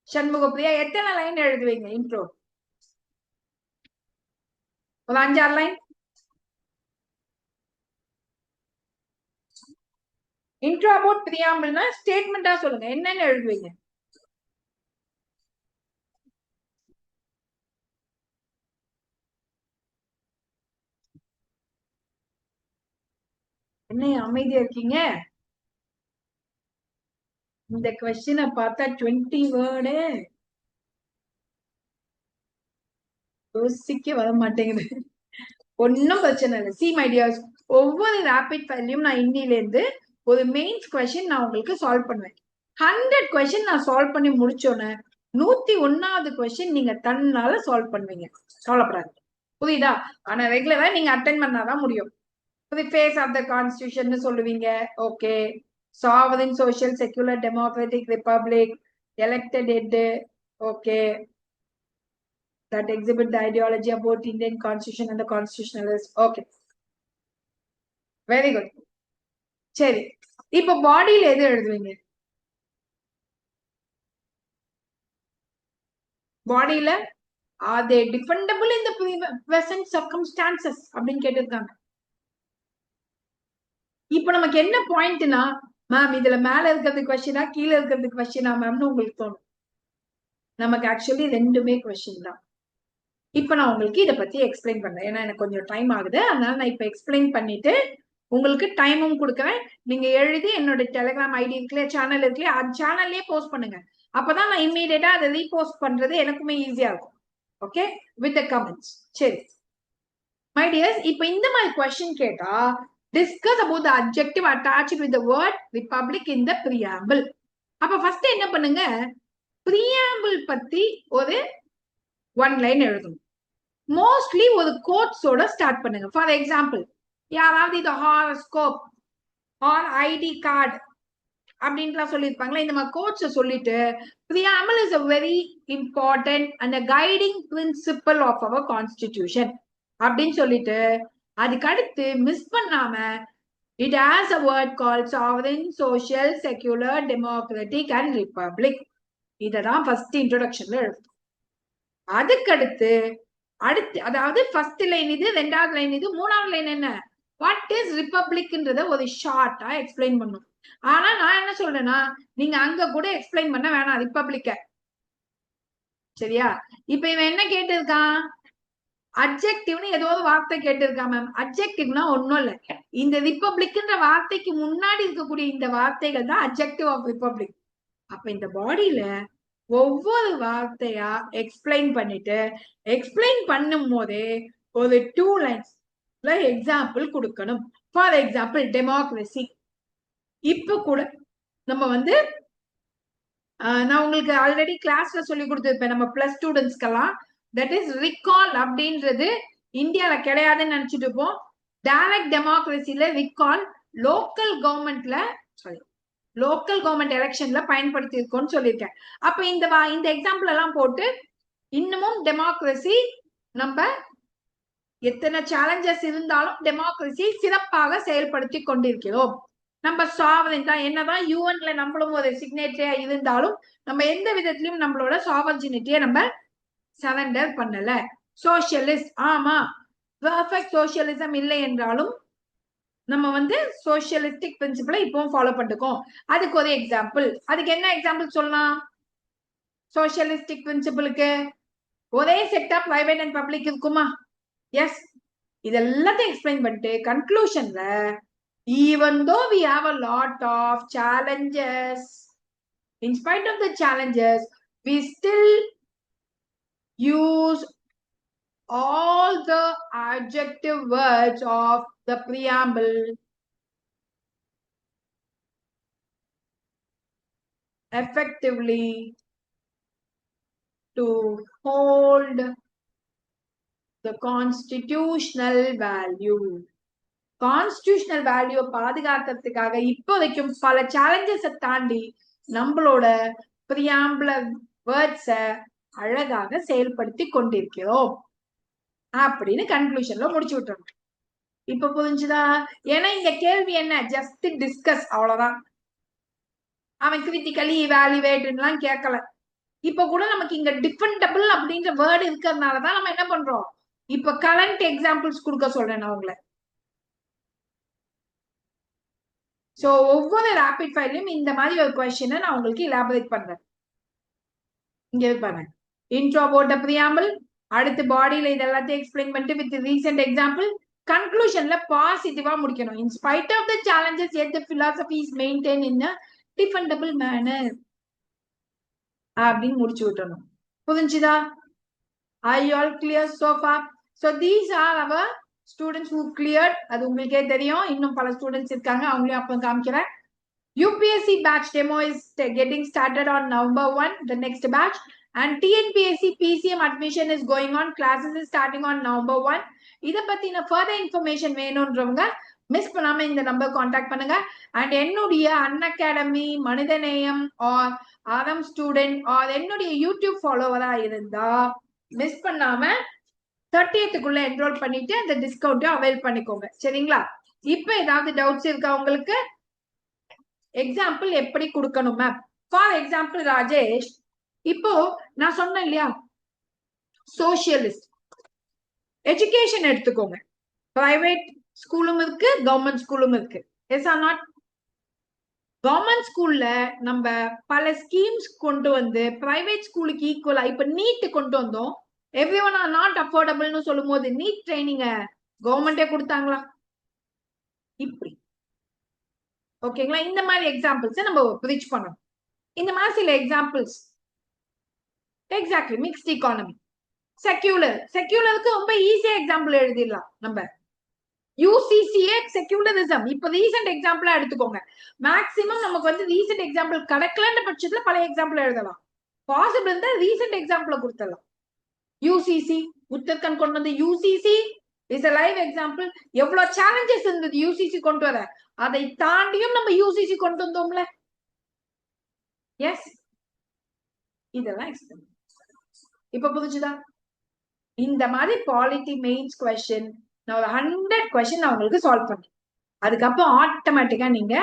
சண்முக பிரியா? எத்தனை லைன் எழுதுவீங்க இன்ட்ரோ? ஒரு 5-6 லைன். இன்ட்ரோ அபவுட் பிரியாம்பிள்னா ஸ்டேட்மெண்டா சொல்லுங்க, என்னன்னு எழுதுவீங்க? என்ன அமைதியா இருக்கீங்க? இந்த கொஸ்டினை பார்த்தா 20 வேர்டு யோசிக்க வர மாட்டேங்குது. ஒன்னும் பிரச்சனை இல்லை. சி மை டியர்ஸ், ஒவ்வொரு ராபிட் ஃபயர்லயும் நான் இன்னில இருந்து ஒரு மெயின்ஸ் கொஸ்டின் நான் உங்களுக்கு சால்வ் பண்ணுவேன். 100 கொஸ்டின் நான் சால்வ் பண்ணி முடிச்சோன்னே 101வது கொஸ்டின் நீங்க தன்னால சால்வ் பண்ணுவீங்க. கவலைப்படாது. புரியுதா? ஆனா ரெகுலரா நீங்க அட்டென்ட் பண்ணாதான் முடியும். ஃபேஸ் ஆஃப் த கான்ஸ்டிடியூஷன் சொல்லுவீங்க. Okay, sovereign, social, secular, democratic, republic, elected head, okay, that exhibit the ideology about Indian constitution and the constitutionalists. Okay, very good. சரி, இப்ப பாடியில எது எழுதுவீங்க? பாடியில are they defendable in the present circumstances அப்படின்னு கேட்டிருக்காங்க. இப்ப நமக்கு என்ன பாயிண்ட்னா, மேம் இதுல மேல இருக்கிறது கொஸ்டினா கீழே இருக்கிறது கொஸ்டினா மேம்னு உங்களுக்கு தோணும். நமக்கு ஆக்சுவலி ரெண்டுமே கொஸ்டின் தான். இப்ப நான் உங்களுக்கு இதை பத்தி எக்ஸ்பிளைன் பண்றேன். ஏன்னா எனக்கு கொஞ்சம் டைம் ஆகுது, அதனால நான் இப்ப எக்ஸ்பிளைன் பண்ணிட்டு உங்களுக்கு டைமும் கொடுக்குறேன். நீங்க எழுதி என்னோட டெலிகிராம் ஐடி இருக்குல்ல, சேனல் இருக்குல்ல, அந்த சேனல்லயே போஸ்ட் பண்ணுங்க. அப்பதான் நான் இம்மீடியட்டா அதை ரீபோஸ்ட் பண்றது எனக்குமே ஈஸியா இருக்கும். Okay, with the comments. சரி மை டியர்ஸ், இப்ப இந்த மாதிரி கொஸ்டின் கேட்டா discuss about the adjective attached with the word republic in the preamble. அப்ப ஃபர்ஸ்ட் என்ன பண்ணுங்க, பிரியாம்பிள் பத்தி ஒரு 1 லைன் எழுதணும். மோஸ்ட்லி ஒரு கோட்ஸோட ஸ்டார்ட் பண்ணுங்க. ஃபார் எக்ஸாம்பிள், யாராவது இது ஹாரோஸ்கோப் ஆர் ஐடி கார்டு அப்படின்லாம் சொல்லியிருப்பாங்களா, இந்த மாதிரி கோட்ஸை சொல்லிட்டு preamble is a very important and a guiding principle of our constitution அப்படின்னு சொல்லிட்டு அதுக்கு அடுத்து மிஸ் பண்ணாம it has a word called sovereign, social, secular, democratic and republic. இததான் ஃபர்ஸ்ட் இன்ட்ரோடக்ஷன்ல எழுதும். அதுக்கடுத்து அதாவது ஃபர்ஸ்ட் லைன் இது, 2வது லைன் இது, 3வது லைன் என்ன, வாட் இஸ் ரிபப்ளிக்ன்றத ஒரு ஷார்ட்டா எக்ஸ்பிளைன் பண்ணும். ஆனா நான் என்ன சொல்றேன்னா, நீங்க அங்க கூட எக்ஸ்பிளைன் பண்ண வேணாம் ரிபப்ளிக்க. சரியா? இப்ப இவன் என்ன கேட்டிருக்கான், அட்ஜெக்டிவ்னு ஏதோ ஒரு வார்த்தை கேட்டிருக்கான் மேம். அட்ஜெக்டிவ்னா ஒன்னும் இல்ல, இந்த ரிபப்ளிக்ன்ற வார்த்தைக்கு முன்னாடி இருக்கக்கூடிய இந்த வார்த்தைகள் தான் அட்ஜெக்டிவ் ஆஃப் ரிபப்ளிக். அப்ப இந்த பாடியில ஒவ்வொரு வார்த்தையா எக்ஸ்பிளைன் பண்ணிட்டு எக்ஸ்பிளைன் பண்ணும் போதே ஒரு 2 லைன்ஸ்ல எக்ஸாம்பிள் கொடுக்கணும். For example democracy. இப்ப கூட நம்ம வந்து நான் உங்களுக்கு ஆல்ரெடி கிளாஸ்ல சொல்லி கொடுத்துருப்பேன் நம்ம பிளஸ் ஸ்டூடெண்ட்ஸ்க்கெல்லாம். தட் இஸ் ரிகால் அப்படின்றது இந்தியால கிடையாதுன்னு நினைச்சிட்டு இருப்போம். டைரக்ட் டெமோக்ரஸில ரிகால் லோக்கல் கவர்மெண்ட்ல லோக்கல் கவர்மெண்ட் எலெக்ஷன்ல பயன்படுத்தி இருக்கோம்னு சொல்லியிருக்கேன். அப்ப இந்த எக்ஸாம்பிள் எல்லாம் போட்டு இன்னமும் டெமோக்ரஸி நம்ம எத்தனை சேலஞ்சஸ் இருந்தாலும் டெமோக்ரஸி சிறப்பாக செயல்படுத்தி கொண்டிருக்கிறோம். நம்ம சாவரின் தான், என்னதான் யூஎன்ல நம்மளும் ஒரு சிக்னேட்டரியா இருந்தாலும் நம்ம எந்த விதத்திலும் நம்மளோட சாவர்ஜினிட்டியை நம்ம சரண்டர் பண்ணல. சோசியலிஸ்ட், ஆமா பெர்ஃபெக்ட் சோசியலிசம் இல்லை என்றாலும் நம்ம வந்து சோசியலிஸ்டிக் பிரின்சிபலை இப்பவும் ஃபாலோ பண்ணிருக்கோம். அதுக்கு ஒரு எக்ஸாம்பிள், அதுக்கு என்ன எக்ஸாம்பிள் சொல்லலாம்? சோசியலிஸ்டிக் பிரின்சிபலுக்கு ஒரே செக்டா பிரைவேட் அண்ட் பப்ளிக் இருக்குமா? எஸ். இதெல்லாத்தையும் எக்ஸ்பிளைன் பண்ணிட்டு கன்க்ளூஷன்ல even though we have a lot of challenges, in spite of the challenges, we still use all the adjective words of the preamble effectively to hold the constitutional value. Constitutional value பாதுகாக்கிறதுக்காக இப்போதைக்கும் பல சேலஞ்சஸை தாண்டி நம்மளோட பிரியாம்பிள் வேர்ட்ஸ அழகாக செயல்படுத்தி கொண்டிருக்கிறோம் அப்படின்னு கன்க்ளூஷன்ல முடிச்சு விட்டுறோம். இப்ப புரிஞ்சுதா? ஏன்னா இந்த கேள்வி என்ன, ஜஸ்ட் டிஸ்கஸ், அவ்வளவுதான். அவன் கிரிட்டிக்கலி இவாலுவேட்லாம் கேட்கல. இப்ப கூட நமக்கு இங்க டிஃபெண்டபிள் அப்படின்ற வேர்டு இருக்கிறதுனாலதான் நம்ம என்ன பண்றோம், இப்ப கரண்ட் எக்ஸாம்பிள்ஸ் கொடுக்க சொல்றேன் நான் உங்களை. சோ ஒவ்வொரு ரேபிட் ஃபயர்லயும் இந்த மாதிரி ஒரு கொஸ்டினை நான் உங்களுக்கு எலாபரேட் பண்றேன். இங்க பாருங்க, இன்ட்ரோ அபவுட் தி பிரியாம்பிள், அடுத்து பாடியில இது எல்லாத்தையும் எக்ஸ்பிளைன் பண்ணிட்டு வித் ரீசன்ட் எக்ஸாம்பிள், கன்க்ளூஷன்ல பாசிட்டிவா முடிக்கணும். In spite of the challenges yet the philosophy is maintained in a defendable manner அப்படின்னு முடிச்சு விட்டணும். புரிஞ்சுதா? Are you all clear so far? So these are our students who cleared. அது உங்களுக்கே தெரியும், இன்னும் பல ஸ்டூடெண்ட்ஸ் இருக்காங்க, அவங்களையும் அப்ப காமிக்கிறேன். UPSC batch demo is getting started on November 1, the next batch, and TNPSC PCM admission is going on. Classes is starting on November 1. இத பத்தின further information வேணும்ன்றவங்க மிஸ் பண்ணாம இந்த நம்பர் காண்டாக்ட் பண்ணுங்க. அண்ட் என்னுடைய அன்அகாடமி, மனிதநேயம் ஆர் ஆரம் ஸ்டூடெண்ட் ஆர் என்னுடைய யூடியூப் ஃபாலோவரா இருந்தா மிஸ் பண்ணாம 30th என்ரோல் பண்ணிட்டு அந்த டிஸ்கவுண்ட் அவைல் பண்ணிக்கோங்க. சரிங்களா? இப்ப ஏதாவது டவுட்ஸ் இருக்கா உங்களுக்கு? எக்ஸாம்பிள் எப்படி கொடுக்கணும் மேம்? ஃபார் எக்ஸாம்பிள் ராஜேஷ், இப்போ நான் சொன்னேன் இல்லையா, சோசியலிஸ்ட் எஜுகேஷன் எடுத்துக்கோங்க. பிரைவேட் ஸ்கூலும் இருக்கு, கவர்மெண்ட் ஸ்கூலும் இருக்கு. S or not? கவர்மெண்ட் ஸ்கூல்ல நம்ம பல ஸ்கீம்ஸ் கொண்டு வந்து பிரைவேட் ஸ்கூலுக்கு ஈக்குவலா இப்ப நீட் கொண்டு வந்தோம். எவ்ரிஒன் ஆர் நாட் அஃபோர்டபிள்னு சொல்லும் போது நீட் ட்ரைனிங்க கவர்மெண்டே கொடுத்தாங்களா? இப்படி ஓகேங்களா? இந்த மாதிரி எக்ஸாம்பிள்ஸ் நம்ம பிரிச் பண்ணணும். இந்த மாதிரி சில எக்ஸாம்பிள்ஸ். Exactly mixed economy. செக்யூலருக்கு ரொம்ப ஈஸியா எக்ஸாம்பிள் எழுதிடலாம் நம்ம. யூசிசிஏ செக்யூலரிசம் இப்ப ரீசெண்ட் எக்ஸாம்பிளா எடுத்துக்கோங்க. மேக்சிமம் நமக்கு வந்து ரீசெண்ட் எக்ஸாம்பிள் கிடைக்கலன்ற பட்சத்துல பழைய எக்ஸாம்பிள் எழுதலாம். பாசிபிள் இருந்தா ரீசெண்ட் எக்ஸாம்பிள கொடுத்துடலாம். யூசிசி உத்தரகண்ட் கொண்டு வந்து UCC is a live example. எவ்வளவு சேலஞ்சஸ் இருந்தது யூசிசி கொண்டு வர, அதை தாண்டியும் நம்ம யூசிசி கொண்டு வந்தோம்ல. எஸ், இதெல்லாம் எக்ஸ்பிளைன். இப்ப புரிஞ்சுதா? இந்த மாதிரி பாலிட்டி மெயின்ஸ் கொஸ்டின் நான் ஒரு 100 கொஸ்டின் நான் உங்களுக்கு சால்வ் பண்ணேன். அதுக்கப்புறம் ஆட்டோமேட்டிக்கா நீங்க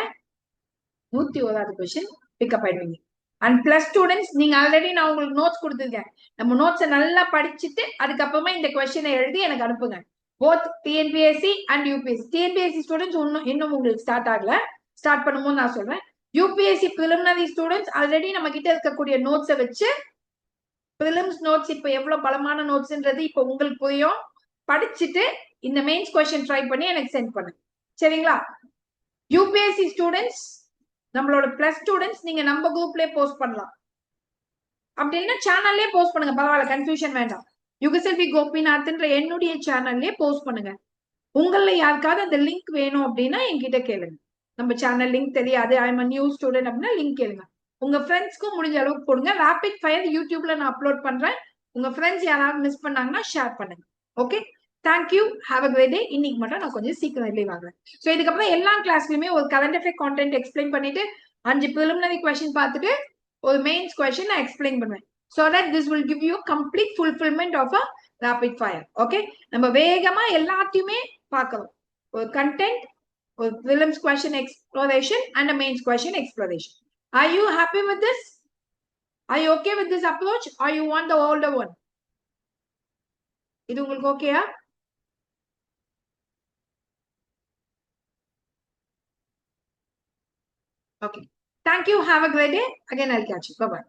101வது கொஸ்டின் பிக்கப் ஆயிடுவீங்க. அண்ட் பிளஸ் ஸ்டூடெண்ட்ஸ், நீங்க ஆல்ரெடி நான் உங்களுக்கு நோட்ஸ் கொடுத்துருக்கேன். நம்ம நோட்ஸை நல்லா படிச்சுட்டு அதுக்கப்புறமா இந்த கொஸ்டினை எழுதி எனக்கு அனுப்புங்க. Both TNPSC and UPSC. TNPSC students இன்னும் உங்களுக்கு ஸ்டார்ட் ஆகல. ஸ்டார்ட் பண்ணும்போது நான் சொல்றேன். யூபிஎஸ்சி பிரிலிமினரி ஸ்டூடெண்ட்ஸ் ஆல்ரெடி நம்ம கிட்ட இருக்கக்கூடிய நோட்ஸை வச்சு பிரிலிம்ஸ் நோட்ஸ் இப்ப எவ்வளவு பலமான நோட்ஸ்ன்றது இப்ப உங்களுக்கு புரியும். படிச்சுட்டு இந்த மெயின்ஸ் கொஸ்டின் ட்ரை பண்ணி எனக்கு சென்ட் பண்ணுங்க. சரிங்களா? யூபிஎஸ்சி ஸ்டூடெண்ட்ஸ், நம்மளோட பிளஸ் ஸ்டூடெண்ட்ஸ் நீங்க நம்ம குரூப்லயே போஸ்ட் பண்ணலாம். அப்படின்னா சேனல்லே போஸ்ட் பண்ணுங்க, பரவாயில்ல, கன்ஃபியூஷன் வேண்டாம். யுகசெல்வி கோபிநாத்ன்ற என்னுடைய சேனல்லே போஸ்ட் பண்ணுங்க. உங்கள யாருக்காவது அந்த லிங்க் வேணும் அப்படின்னா என்கிட்ட கேளுங்க. நம்ம சேனல் லிங்க் தெரியாது, ஐ எம் நியூ ஸ்டூடெண்ட் அப்படின்னா லிங்க் கேளுங்க. உங்க ஃப்ரெண்ட்ஸ்க்கும் முடிஞ்ச அளவுக்கு போடுங்க. ரேபிட் ஃபயர் யூடியூப்ல நான் அப்லோட் பண்றேன். உங்க ஃப்ரெண்ட்ஸ் யாராவது மிஸ் பண்ணாங்கன்னா ஷேர் பண்ணுங்க. Okay, thank you, have a great day. இன்னைக்கு மட்டும் நான் கொஞ்சம் சீக்கிரம் லீவ் ஆகுறேன். ஸோ இதுக்கப்புறம் எல்லா கிளாஸ்லயுமே ஒரு கரண்ட் அஃபேர் கான்டென்ட் எக்ஸ்பிளைன் பண்ணிட்டு 5 preliminary கொஸ்டின் பார்த்துட்டு ஒரு மெயின்ஸ் கொஸ்டின் நான் எக்ஸ்பிளைன் பண்ணுவேன். So that this will give you complete fulfilment of a rapid fire. Okay, நம்ம வேகமா எல்லாத்தையுமே பார்க்கலாம். ஒரு கண்டென்ட், ஒரு prelims question exploration and a mains question exploration. Are you happy with this? Are you okay with this approach or you want the older one? இது உங்களுக்கு ஓகேயா? Okay. Thank you. Have a great day. Again, I'll catch you. Bye-bye.